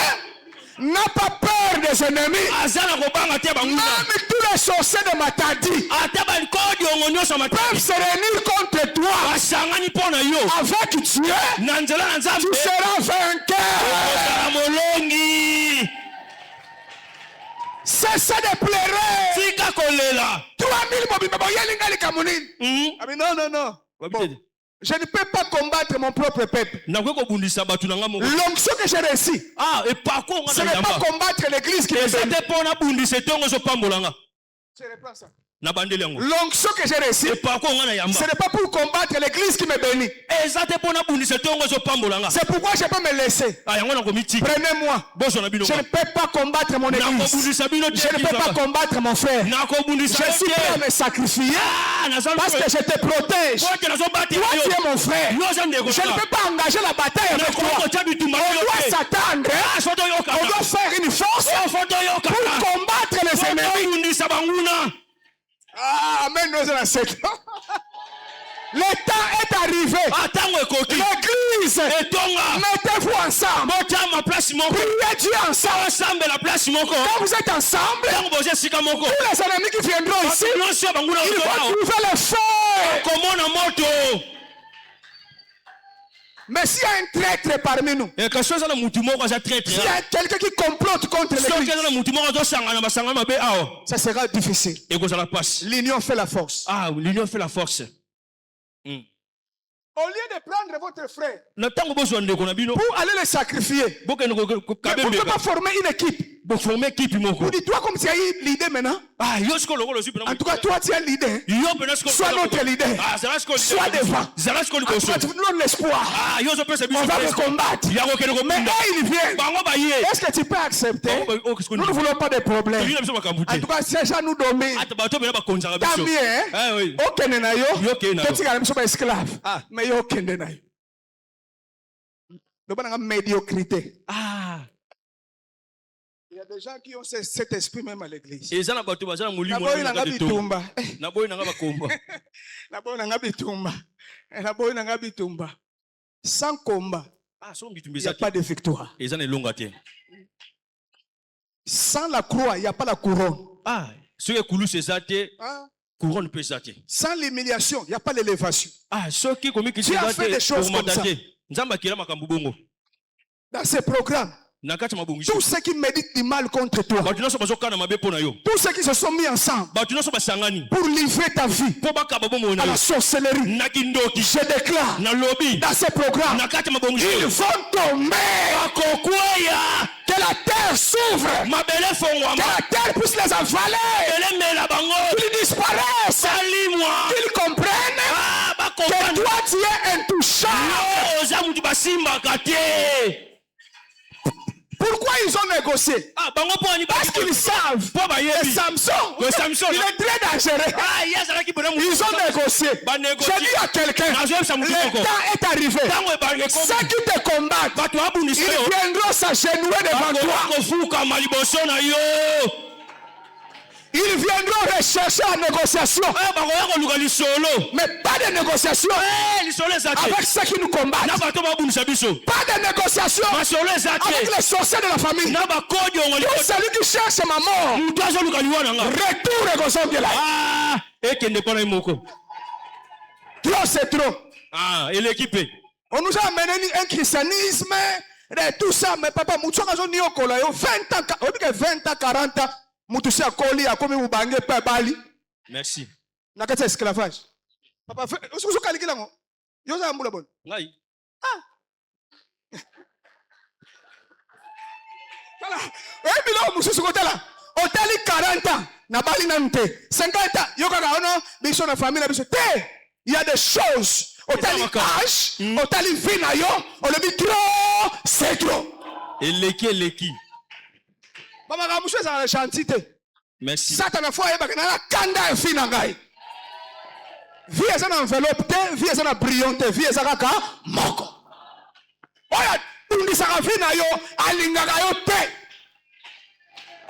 n'a pas peur des ennemis. Azana ko banga te banguna. Même tous les sorciers de Matadi Ata ba kodi ongonyo sa mata. peuvent se réunir contre toi. Asangani po na yo. Avec Dieu, Na nzela na Nzambe. tu seras vainqueur. Ozala molongi. Cessez de pleurer. Tika kolela. 3000 mobimba boyelinga likamunini. Ah mais non, non, non. Bon, je ne peux pas combattre mon propre peuple. Nakoki kobundisa bato na nga moko. L'onction que j'ai reçue, Ah, epako nga ce na n'est pas yamba. combattre l'église qui me Eza bénit. te mpo na bundisa etongo ezopambola nga. Je reprends ça. Na bandeli yango. L'onction que j'ai reçue, Epako nga na yamba. ce n'est pas pour combattre l'église qui me bénit. Eza te mpo na bundisa etongo ezopambola nga. C'est pourquoi je peux me laisser. Ah, yango nakomitika. Prenez-moi. Boso na bino. Je ne peux pas combattre mon église. Nakobundisa bino te. Je ne peux pas combattre mon frère. Nakobundisa Je suis prêt à te. me sacrifier Ah, nazali. parce que je te protège. Bote nazobate Toi, yo. tu es mon frère. Yo za ndeko. Je ne peux pas engager la bataille avec toi. Nakoko tia bitumba On yo doit te. s'attendre. Ah, soto yoka. On doit faire une force Foto yoka. pour combattre les ennemis. Bundisa banguna. Ah, amen, nous allons secte. Le temps est arrivé. Ah, tango ekoki. L'église, Etonga. mettez-vous ensemble. Botama place moko. Priez Dieu ensemble. Ensemble la place moko. Quand vous êtes ensemble, Tango boze sika moko. tous les ennemis qui viendront ici, Nyonso banguna ils vont oto. trouver le feu. Komona moto. Mais s'il y a un traître parmi nous, E kaso za na mutu moko za traître. s'il y a quelqu'un qui complote contre Soki l'église, za na mutu moko zo sanga na basanga mabe awo. ça sera difficile. Eko za la passe. L'union fait la force. Ah, l'union fait la force. Au lieu de prendre votre frère pour aller le sacrifier, vous ne pouvez pas former une équipe. Vous dites, toi, comme tu as eu l'idée maintenant, en tout cas, toi, tu as l'idée. Sois notre leader. Sois devant. En tout cas, tu nous donnes l'espoir. On va le combattre. Mais là, il vient. Est-ce que tu peux accepter? Nous ne voulons pas de problème. En tout cas, si ça nous domine, tant mieux. Ok, nenayo. Tu es esclave. Mais yo, ok, nenayo. Nous avons une médiocrité. Il y a des gens qui ont cet esprit même à l'église. Sans combat, il n'y a pas de victoire. Sans la croix, il n'y a pas la couronne. Sans l'humiliation, il n'y a pas l'élévation. Tu as fait des choses comme ça. Dans ces programmes, tous ceux qui méditent du mal contre toi, tous ceux qui se sont mis ensemble pour livrer ta vie à la sorcellerie, je déclare dans ces programmes, ils vont tomber. Que la terre s'ouvre, que la terre puisse les avaler, qu'ils disparaissent, qu'ils comprennent que toi tu es intouchable. Pourquoi ils ont négocié? Parce qu'ils savent que Samson, il est très dangereux. Ils ont négocié. J'ai dit à quelqu'un, le temps est arrivé. Ceux qui te combattent, ils viendront s'agenouiller devant toi. Ils viendront rechercher la négociation. Mais pas de négociation avec ceux qui nous combattent. Pas de négociation avec les sorciers de la famille. Tout celui qui cherche ma mort, retour et trop c'est trop. On nous a amené un christianisme, tout ça, mais papa, 20 ans, 40 ans. Merci. Nakati esclavage. Papa, vous calculez là. Yo za mbula bon. Ngai. Voilà. Et puis là, mususu côté là. Hôtel 40 ans, na bali na nte. 50 ans, yo kaka ono, biso na famille na biso. Il y a des choses. Hôtel âge, hôtel vie na yo, on le dit trop, c'est trop. Eleki. Papa, quand vous êtes gentil, merci. Satan a fait un kanda fi nangai. Vie est une enveloppe, vie est une brillante, vie est un moko. Oya, tundi saka fi na yo, alinga yo te.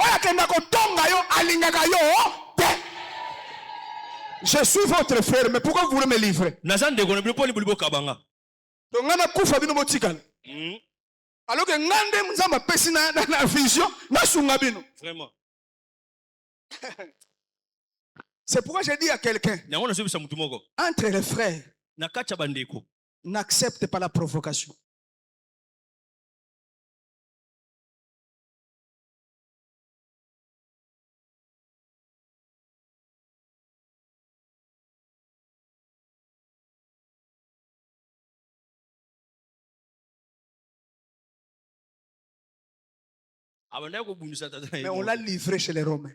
Oya, kenda ko tonga yo, alinga yo te. Je suis votre frère, mais pourquoi vous voulez me livrer? Nazande ko ne poli bulibo kabanga. Donc ngana kufa bino motikala. Alors que ngande mzamba pesi na vision na sunga bino. Vraiment. C'est pourquoi j'ai dit à quelqu'un, entre les frères, n'accepte pas la provocation. Mais on l'a livré chez les Romains.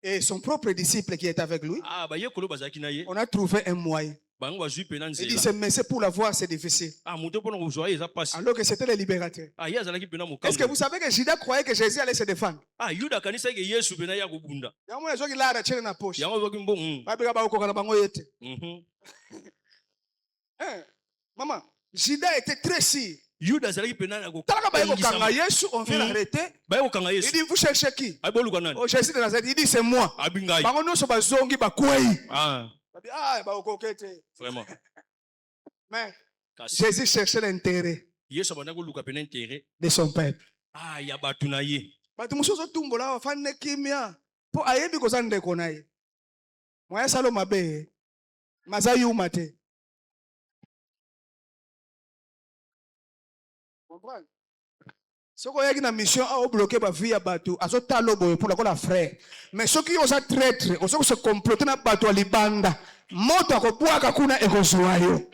Et son propre disciple qui est avec lui, on a trouvé un moyen. Il dit, mais c'est pour l'avoir, c'est difficile. Alors que c'était le libérateur. Est-ce que vous savez que Judas croyait que Jésus allait se défendre? Maman, Judas était très sûr. On vient l'arrêter. Il dit, vous cherchez qui? Oh, Jésus de Nazareth. Il dit, c'est moi. Vraiment. Mais Jésus cherchait l'intérêt de son peuple. Ce qu'on a une mission à bloquer ma vie à bateau, à ce talobo pour la frère. Mais ceux qui ont ça traître, ceux qui se complotent dans bateau à libanda, moto à boire kakuna et kozoayo.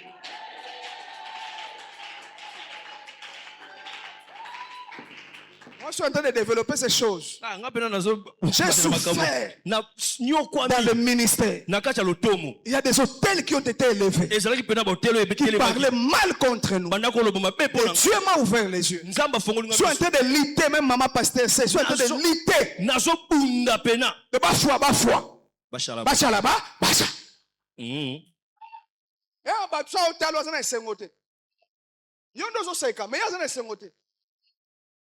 Moi, je suis en train de développer ces choses. J'ai souffert dans le ministère. Il y a des hôtels qui ont été élevés, qui parlaient mal contre nous. Et Dieu m'a ouvert les yeux. Je suis en train de lutter, même maman pasteur, je suis en train de lutter. De bafouah. Bachala. Et en bas, tu as un talon, ça n'a pas de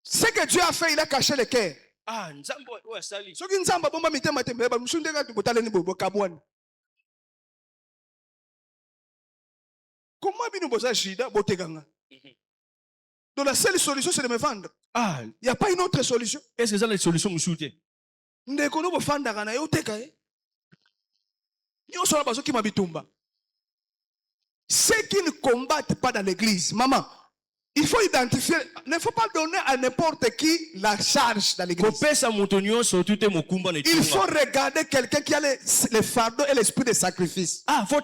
ce que Dieu a fait, il a caché le cœur. Ce qui nous a bomba mité matembe, ba mshunde ka tubotale ni bobo kabwan. Comment bino boza jida boteganga? Donc la seule solution c'est de me vendre. Il n'y a pas une autre solution. Est-ce que c'est la solution mouchoute? Ndeko no bofanda kana yo teka e. Nyo so la bazo ki mabitumba. Ceux qui ne combattent pas dans l'église, maman, il faut identifier, il ne faut pas donner à n'importe qui la charge dans l'église. Il faut regarder quelqu'un qui a le fardeau et l'esprit de sacrifice. Tous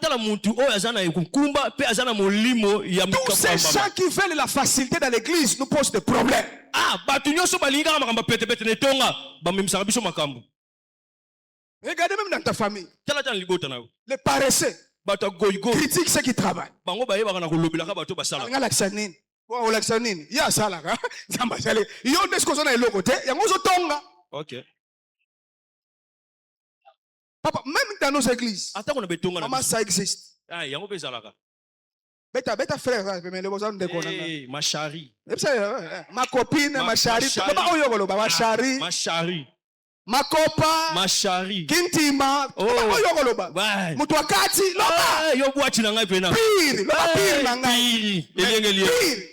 ces gens qui veulent la facilité dans l'église nous posent des problèmes. Regardez même dans ta famille. Les paresseux critiquent ceux qui travaillent. Ya salaka zamba sale yo desko zona eloko te yango zo tonga. OK. Papa, même dans nos églises maman ça existe. Yango pe salaka. Beta frère mais le bozan de kona. Ma chérie. Ma copine, ma chérie. Papa oyo koloba ma chérie. Ma chérie. Ma copa. Ma chérie. Kintima. Papa oyo koloba. Mutu wakati loba. Yo boati na ngai pena. Pire, loba pire na ngai. Pire.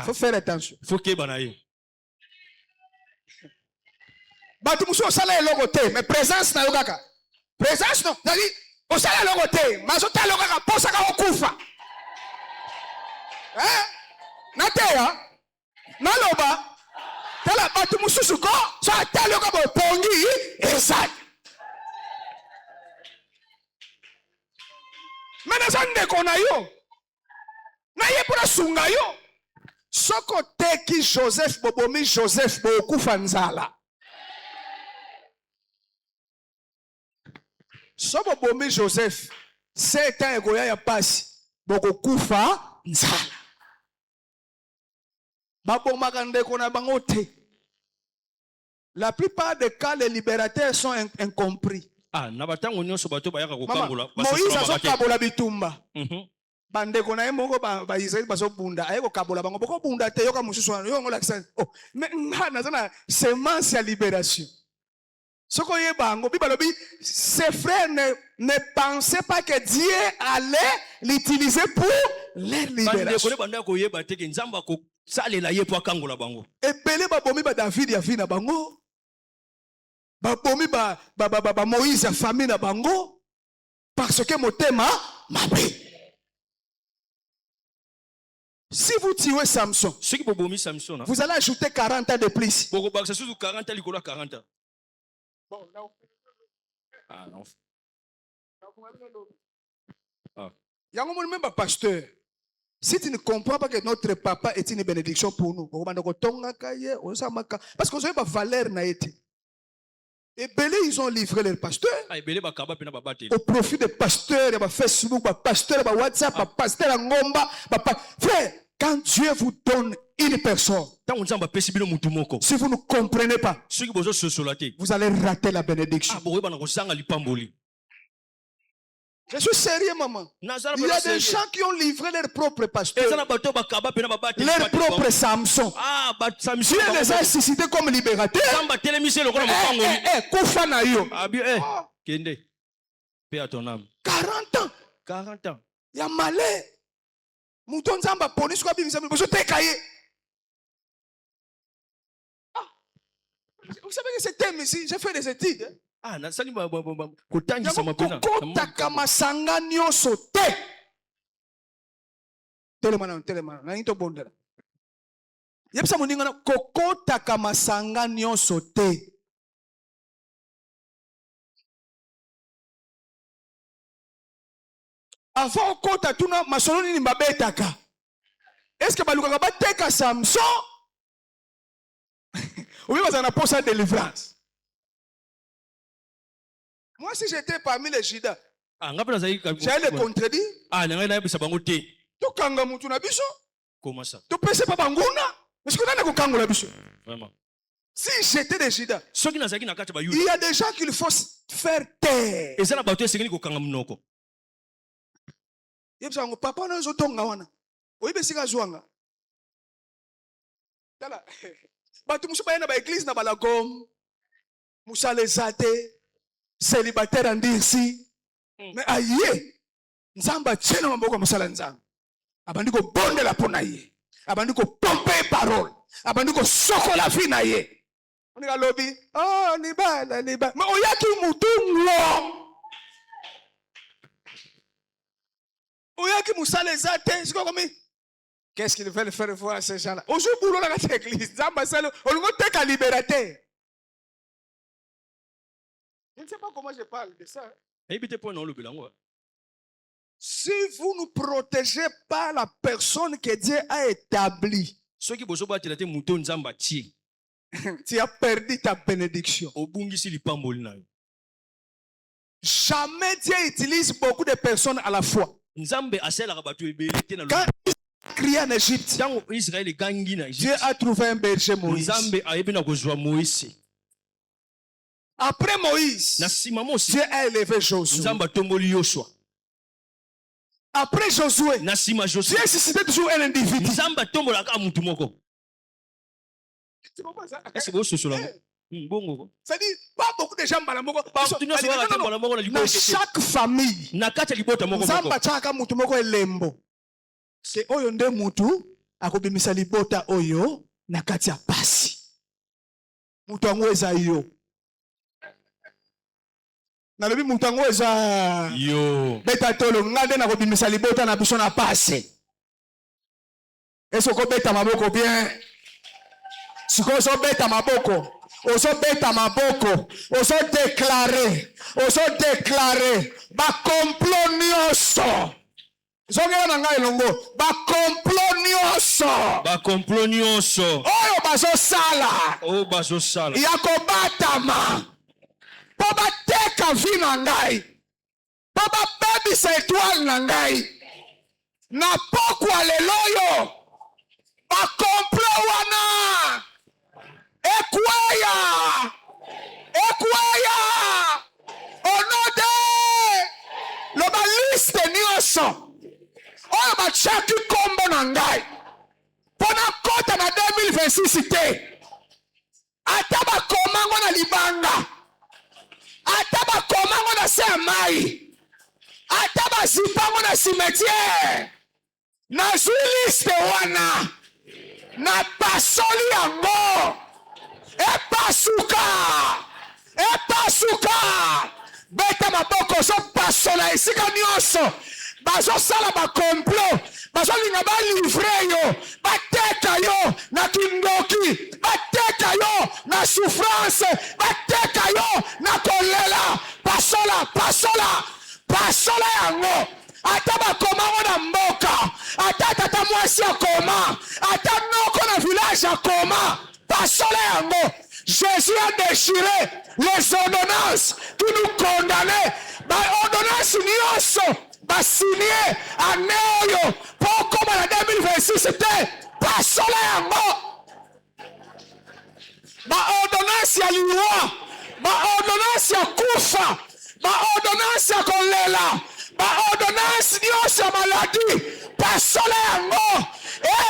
Faut faire attention. Faut que banaye. Batu muso sala eloko te, mais présence na yo kaka. Présence no, nali o sala eloko te, maso ta eloko kaka posa ka okufa. Na te ya. Na loba. Tala batu mususu ko, so ta eloko bo pongi exact. Mais na sande kona yo. Na ye pour sunga yo. Soko teki Joseph bobomi Joseph bokufa nzala. So bobomi Joseph c'est un egoya ya pasi bokufa nzala. Babomaka ndeko na bango te. La plupart des cas les libérateurs sont incompris. Moïse a son kabola bitumba. Bandeko na moko ba Israël baso bunda ayeko kabola bango boko bunda te yoka mususu wana yo ngola kisa oh mais ngana zana semence ya libération soko ye bango bibalobi ses frères ne pensaient pas que Dieu allait l'utiliser pour leur libération. Et belé babomi ba David ya fina bango babomi ba Moïse ya famille na bango parce que motema mabe. Si vous tuez Samson, vous allez ajouter 40 ans de plus. Bon, non. Même pasteur, si tu ne comprends pas que notre papa est une bénédiction pour nous, parce qu'on a une valeur naïté. Et Belé, ils ont livré leur pasteur. Au profit des pasteurs, de Facebook, des pasteurs, de WhatsApp, des pasteurs en Ngomba. Frère, quand Dieu vous donne une personne, si vous ne comprenez pas, vous allez rater la bénédiction. Je suis sérieux, maman. Il y a des gens qui ont livré leur propre pasteur, leur propre Samson. Dieu les a suscités comme libérateurs. Koufana yo. 40 ans. 40 ans. Il y a malheur. Mouton Zamba police quoi bien ça vous savez que ce thème ici, j'ai fait des études. Kokota masanga nyonso te. Telemana na into bondela. Yebisa moninga na kokota kamasanga nyonso te. Avant okota tuna masolo nini babetaka. Est-ce que balukaka bateka Samson? Ou bien bazana pour sa délivrance. Moi si j'étais parmi les Judas, j'allais le contredire. Tu kanga mutu na biso. Comment ça? Tu pèses pas banguna. Est-ce que tu as kanga la biso? Vraiment. Si j'étais des Judas, il y a des gens qu'il faut faire taire. Et ça la bateau c'est que kanga mnoko. Yebsa ngo papa na zo tonga wana. Oyibe sika zwanga. Tala. Batu musu bayena ba église na balagom. Musale zate. Célibataire ndisi. Mais aye. Nzamba tshena maboko musala nzamba. Abandi ko bondela pona ye. Abandi ko pomper parole. Abandi ko sokola vie na ye. On est lobby. Oh, ni bala. Mais oyaki mutungo. Oyaki musale zate. C'est comme qu'est-ce qu'il veut faire voir à ces gens-là? Aujourd'hui, boulot dans l'église. Nzamba sale. On nous tek à libérateur. Je ne sais pas comment je parle de ça. Si vous ne protégez pas la personne que Dieu a établie, tu as perdu ta bénédiction. Jamais Dieu utilise beaucoup de personnes à la fois. Quand il crie en Égypte, Dieu a trouvé un berger Moïse. Après Moïse, Dieu a élevé Josué. Après Josué, Dieu a suscité toujours un individu. C'est-à-dire, pas beaucoup de gens dans chaque famille. C'est oyo nde mutu akobimisa libota oyo na kati ya pasi. Mutu ango eza yo. Nalobi mutu ango eza yo. Beta tolo ngande na kobimisa libota na biso na pasi. Eso ko beta maboko bien. Siko so beta maboko. Oso beta maboko. Oso déclarer. Ba complot nyonso. Zongela na ngai longo ba complot nyonso oyo bazo sala ya kobatama po bateka vi na ngai po babebisa étoile na ngai na pokwa lelo oyo ba complot wana ekweya onode lo ba liste nyonso oyo bachaki kombo na ngai pona kota na 2026 te ata bakomango na libanga ata bakomango na se ya mai ata bazipango na cimetière nazwi liste wana na pasoli yango epasuka beta maboko so pasola esika nyonso bazosala bakomplot bazolinga balivre yo bateka yo na kindoki bateka yo na souffrance bateka yo na kolela pasola yango ata bakomango na mboka ata tata mwasi akoma ata noko na village akoma pasola yango. Jésus a déchiré les ordonnances qui nous condamnaient. Ordonnance nyonso signé année oyo pour comme en 2026 c'était pasola yango. Ordonnance ya liwa, ordonnance ya kufa, ordonnance ya kolela, ordonnance nyonso ya maladie pasola yango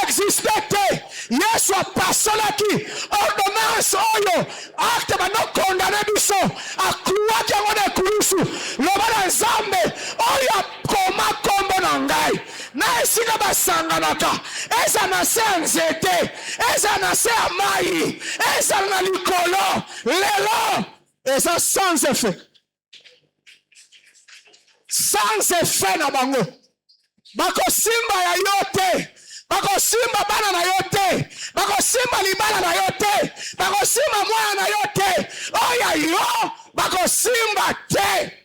existe te. Yesu apasolaki ordonnance oyo acte bano condamné biso akluaki yango na ekulusu loba na nzambe oyo akoma kombo na ngai na esika basanganaka eza na se ya nzete eza na se ya mai eza na likolo lelo eza sans effet na bango bakosimba ya yo te bakosimba bana na yo te, bakosimba libala na yo te, bakosimba mwana na yo te, oya yo bakosimba te.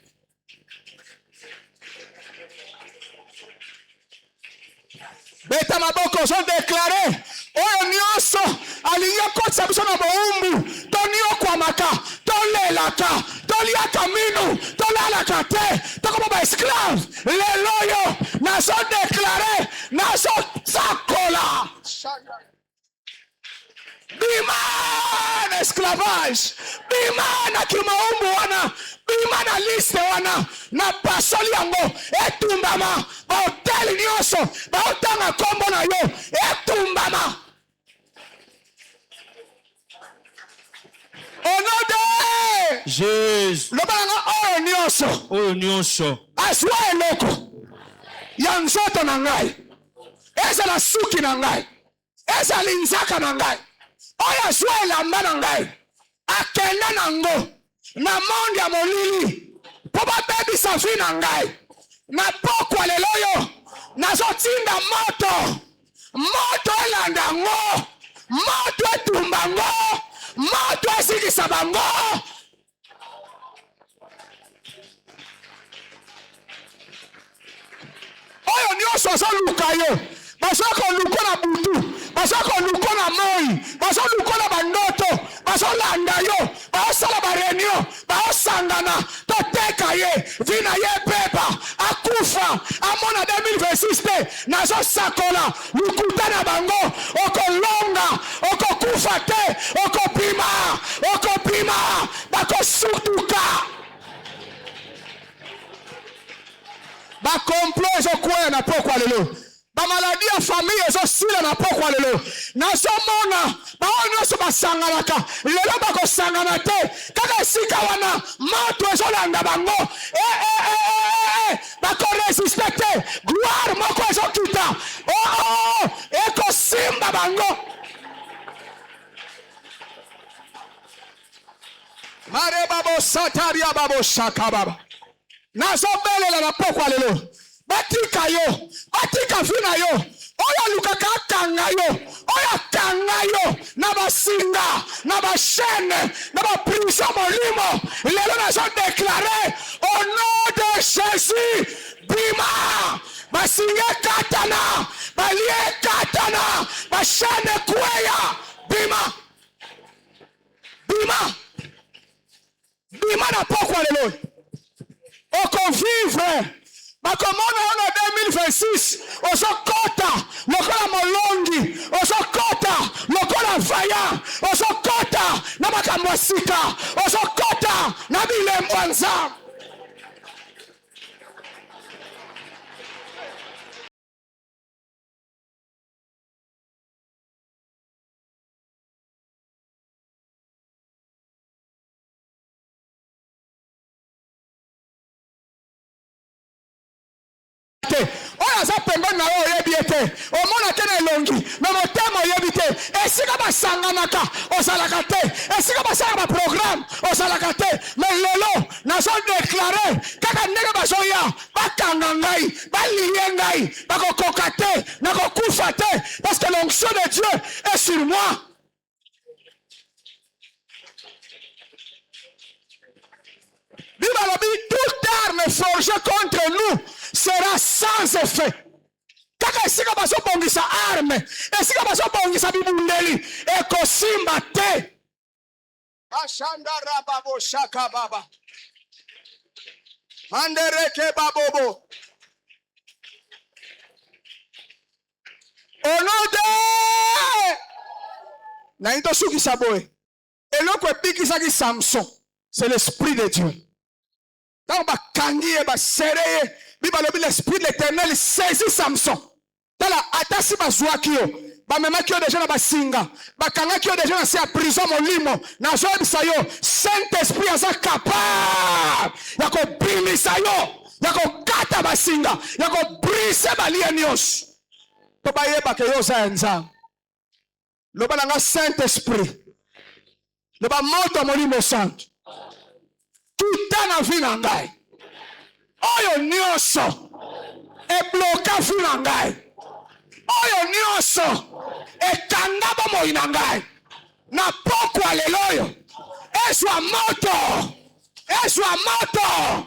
Beta maboko sont déclarés. Oyo nyonso alingi kotisa biso na boumbu, toniokwamaka, tolelaka, toliaka minu, tolalaka te, tokoma ba esclave. Lelo yo nazo déclaré, nazo sakola. Bima na esclavage, bima na kimaumbu wana, bima na liste wana, na pasoli yango etumbama, ba hotel nyonso, ba otanga kombo na yo etumbama. Au nom de Jésus. Lobalanga oyo nyonso aswa eloko ya nzoto na ngai, ezala suki na ngai, ezala nzaka na ngai, oyo aswa elamba na ngai, akenda nango na monde ya molili mpo babebisa vi na ngai. Na pokwa lelo yo nazotinda moto elanda ngo, moto etumba ngo, moto esikisa bango. Oyo nyonso azoluka yo, bazokoluka na butu, bazokoluka na moi, bazoluka na bandoto, bazolanda yo, bazosala bareunion, bazosangana, toteka ye, vina ye pepa, akufa, amona 2026 te, nazosakola, lukuta na bango, okolonga, okokufa te, okopima, bakosutuka. Bakomplo ezokwea na pokwa lelo, bamaladi ya famille ezosila na pokwa lelo. Nazomona bao nyonso basanganaka lelo bakosangana te, kaka esika wana moto ezolanda bango. Bakoresiste te, gloire moko ezokita, ekosimba bango. Mare babo sataria babo shaka baba. Nazobelela na pokwa lelo, batika yo, batika vina yo, oya lukaka akanga yo, oya kanga yo, na basinga, na bashene, na baprison molimo. Lelo nazo déclaré au nom de Jésus, bima, basinga katana, balie katana, bashene kweya, bima, na pokwa lelo. Okovivre bakomona ono 2026 ozokota lokola molongi, ozokota lokola vaya, ozokota na makambo ya sika, ozokota na bilembo ya Nzambe. Oya za pembeni na yo yebi ete, omona kena elongi, me motema yebi te, esika basanganaka ozalaka te, esika basala ba programme ozalaka te. Me lelo nazo déclarer kaka ndenge bazoya bakanga ngai, balie ngai, bakokoka te, nakokufa te, parce que l'onction de Dieu est sur moi. Toute arme forgée contre nous sera sans effet. Kaka esika baso bongisa arme, esika baso bongisa bibundeli, ekosimba te. Ashanda rababo shaka baba. Andereke babobo. Onode! Na ito suki saboe. Eloko epikisa ki Samson, c'est l'esprit de Dieu. Tant bakangi e basereye, bibalobi l'esprit de l'Éternel saisit Samson. Tala atasi bazwaki yo, bamemaki yo déjà na basinga, bakangaki yo déjà na se ya prison molimo. Nazoyebisa yo, Saint-Esprit aza capable ya kobimisa yo, ya kokata basinga, ya kobrise balia nyonso. To bayeba ke yo za ya Nzambe. Loba nanga Saint-Esprit, loba moto molimo santo, kita na vi na ngai, oyo nyonso ebloka vi na ngai, oyo nyonso ekanga bomoi na ngai na pokwa lelo oyo ezwa moto, ezwa moto.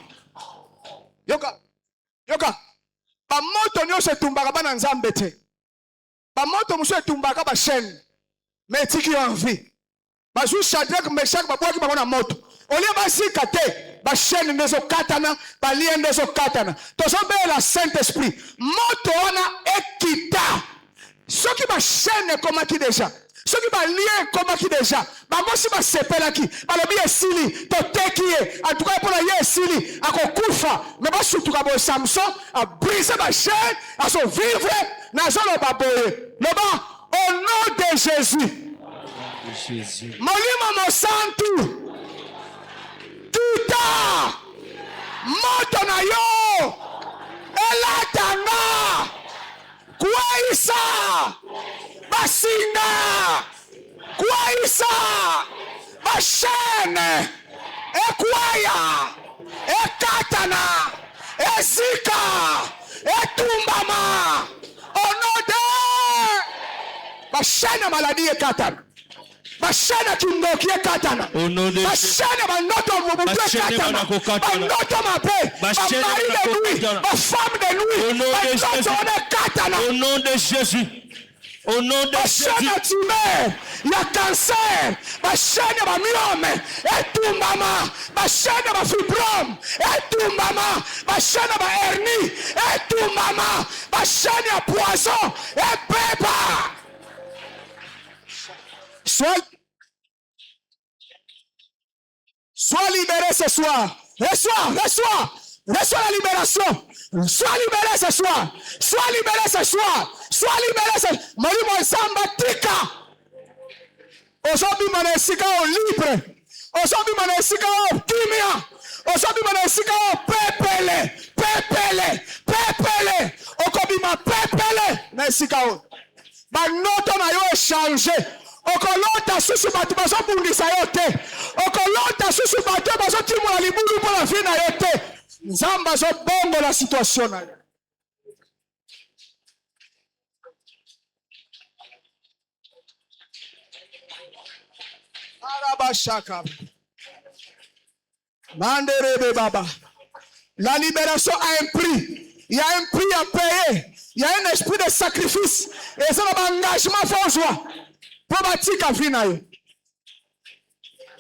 Yoka bamoto nyonso etumbaka bana nzambe te, bamoto mosusu etumbaka bashene me etiki yo envie. Bazwi Shadrach Meshach babwaki bango na moto, olie basika te bashene nde ezokatana, balie nde ezokatana. Tozobela Saint-Esprit moto wana ekita. Soki bashene ekomaki deja, soki balie ekomaki deja, bango si basepelaki balobi esili toteki ye, antuka mpona ye esili akokufa. Me basutuka boye Samson abrise bashene azovivre nazoloba boye loba au nom de Jésus. Molimo mosantu tuta moto na yo elatanga kuwaisa basinga, kuwaisa bashene ekwaya ekatana ezika etumbama onode bashene maladi ekatana, bashene kindoki ekatana, bashene banoto mobutu ekatana, banoto mabe, bamari de nuit, bafemme de nuit, banoto one ekatana. Au nom de Jésus. Au nom de Jésus. Bashene tumeur, ya cancer, bashene ba myome, etumbama, bashene ba fibrome, etumbama, bashene ba hernie, etumbama, bashene ya poison, epepa. Sois libéré ce soir. Reçois la libération. Sois libéré ce soir. Sois libéré ce soir. Sois libéré ce soir. Molimo Samba tika. Ozobima na esika o libre. Ozobima na esika o kimia. Ozobima na esika o pepele. Pepele. Pepele. Okobima pepele na esika o. Banoto na yo échanger. Okolota susu batu bazobundisa yo te. Okolota susu batu bazotimula libulu mpo na vie na yo te. Nzambe azobongo la situation na yo. Arabashaka. Manderebe baba. La libération a un prix. Il y a un prix à payer. Il y a un esprit de sacrifice. Et ça, l'engagement faut joie. Probatika vina yo.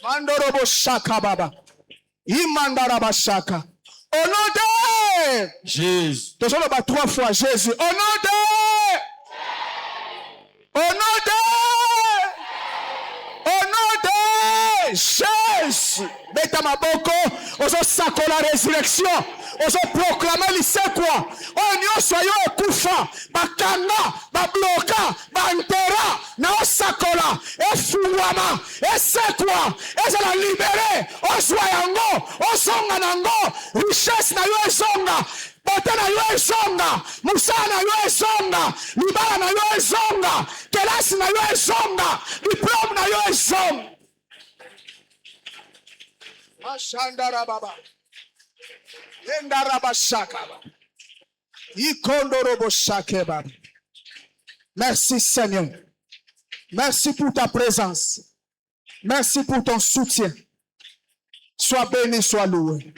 Mandorobo shaka baba. Imandaraba shaka. Au nom de Jésus. Toujours le bas 3 fois Jésus. Au nom de. Au nom de. Au nom de Jésus. Beta maboko. Ozo sako la résurrection. Ozo proclamer l'isekwa. O nyonso yo ekufa. Bakanga. Babloka. Bantera. Na osakola. Efungwama. Esekwa. Ezala libéré. Ozwa yango. Osonga nango. Richesse na yo ezonga. Bote na yo ezonga. Musala na yo ezonga. Libala na yo ezonga. Kelasi na yo ezonga. Diplôme na yo ezonga. Mashandara baba. Endara bashaka baba. Ikondorobo shake baba. Merci Seigneur. Merci pour ta présence. Merci pour ton soutien. Sois béni, sois loué.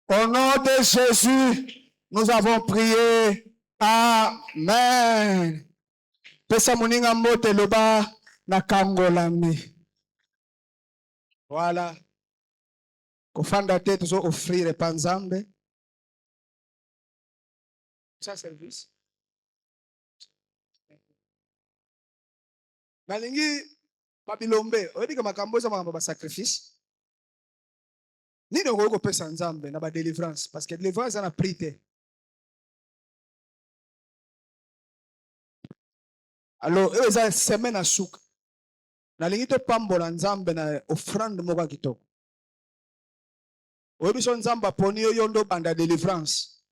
Au nom de Jésus, nous avons prié. Amen. Pesa muninga mbote loba na kangolami. Voilà. Kofanda te tuzo offrir panzambe. Ça service. Nalingi babilombe, oyedika makambo eza makambo ba sacrifice. Nini okoki kopesa nzambe na ba délivrance parce que délivrance ana prix te. Alors, eza semaine à souk. Nalingi to pambola nzambe na offrande moko kitoko. Oyebi so nzambe aponi yo ndo banda délivrance.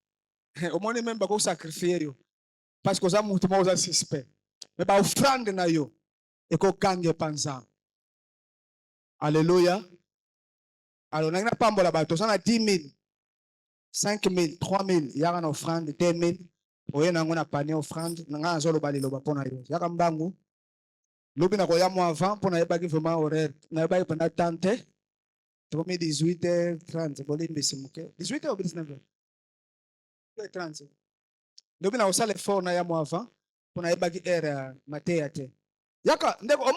Omoni même bako sacrifier yo parce que oza mutu moko oza suspect. Mais ba offrande na yo eko kange panza. Alléluia. Alors na pambola bato sana 10 000, 5 000, 3 000, yaka na offrande 10 000. oye nango na panier offrande nga azoloba liloba mpona yo yaka mbangu lobi na koya mo avant mpona yebaki vraiment horaire na yebaki pendant tante tokomi 18h30 bolimbisi moke 18h ou 19h30 lobi na kosala effort na ya mo avant mpona yebaki heure ya mateya te yaka ndeko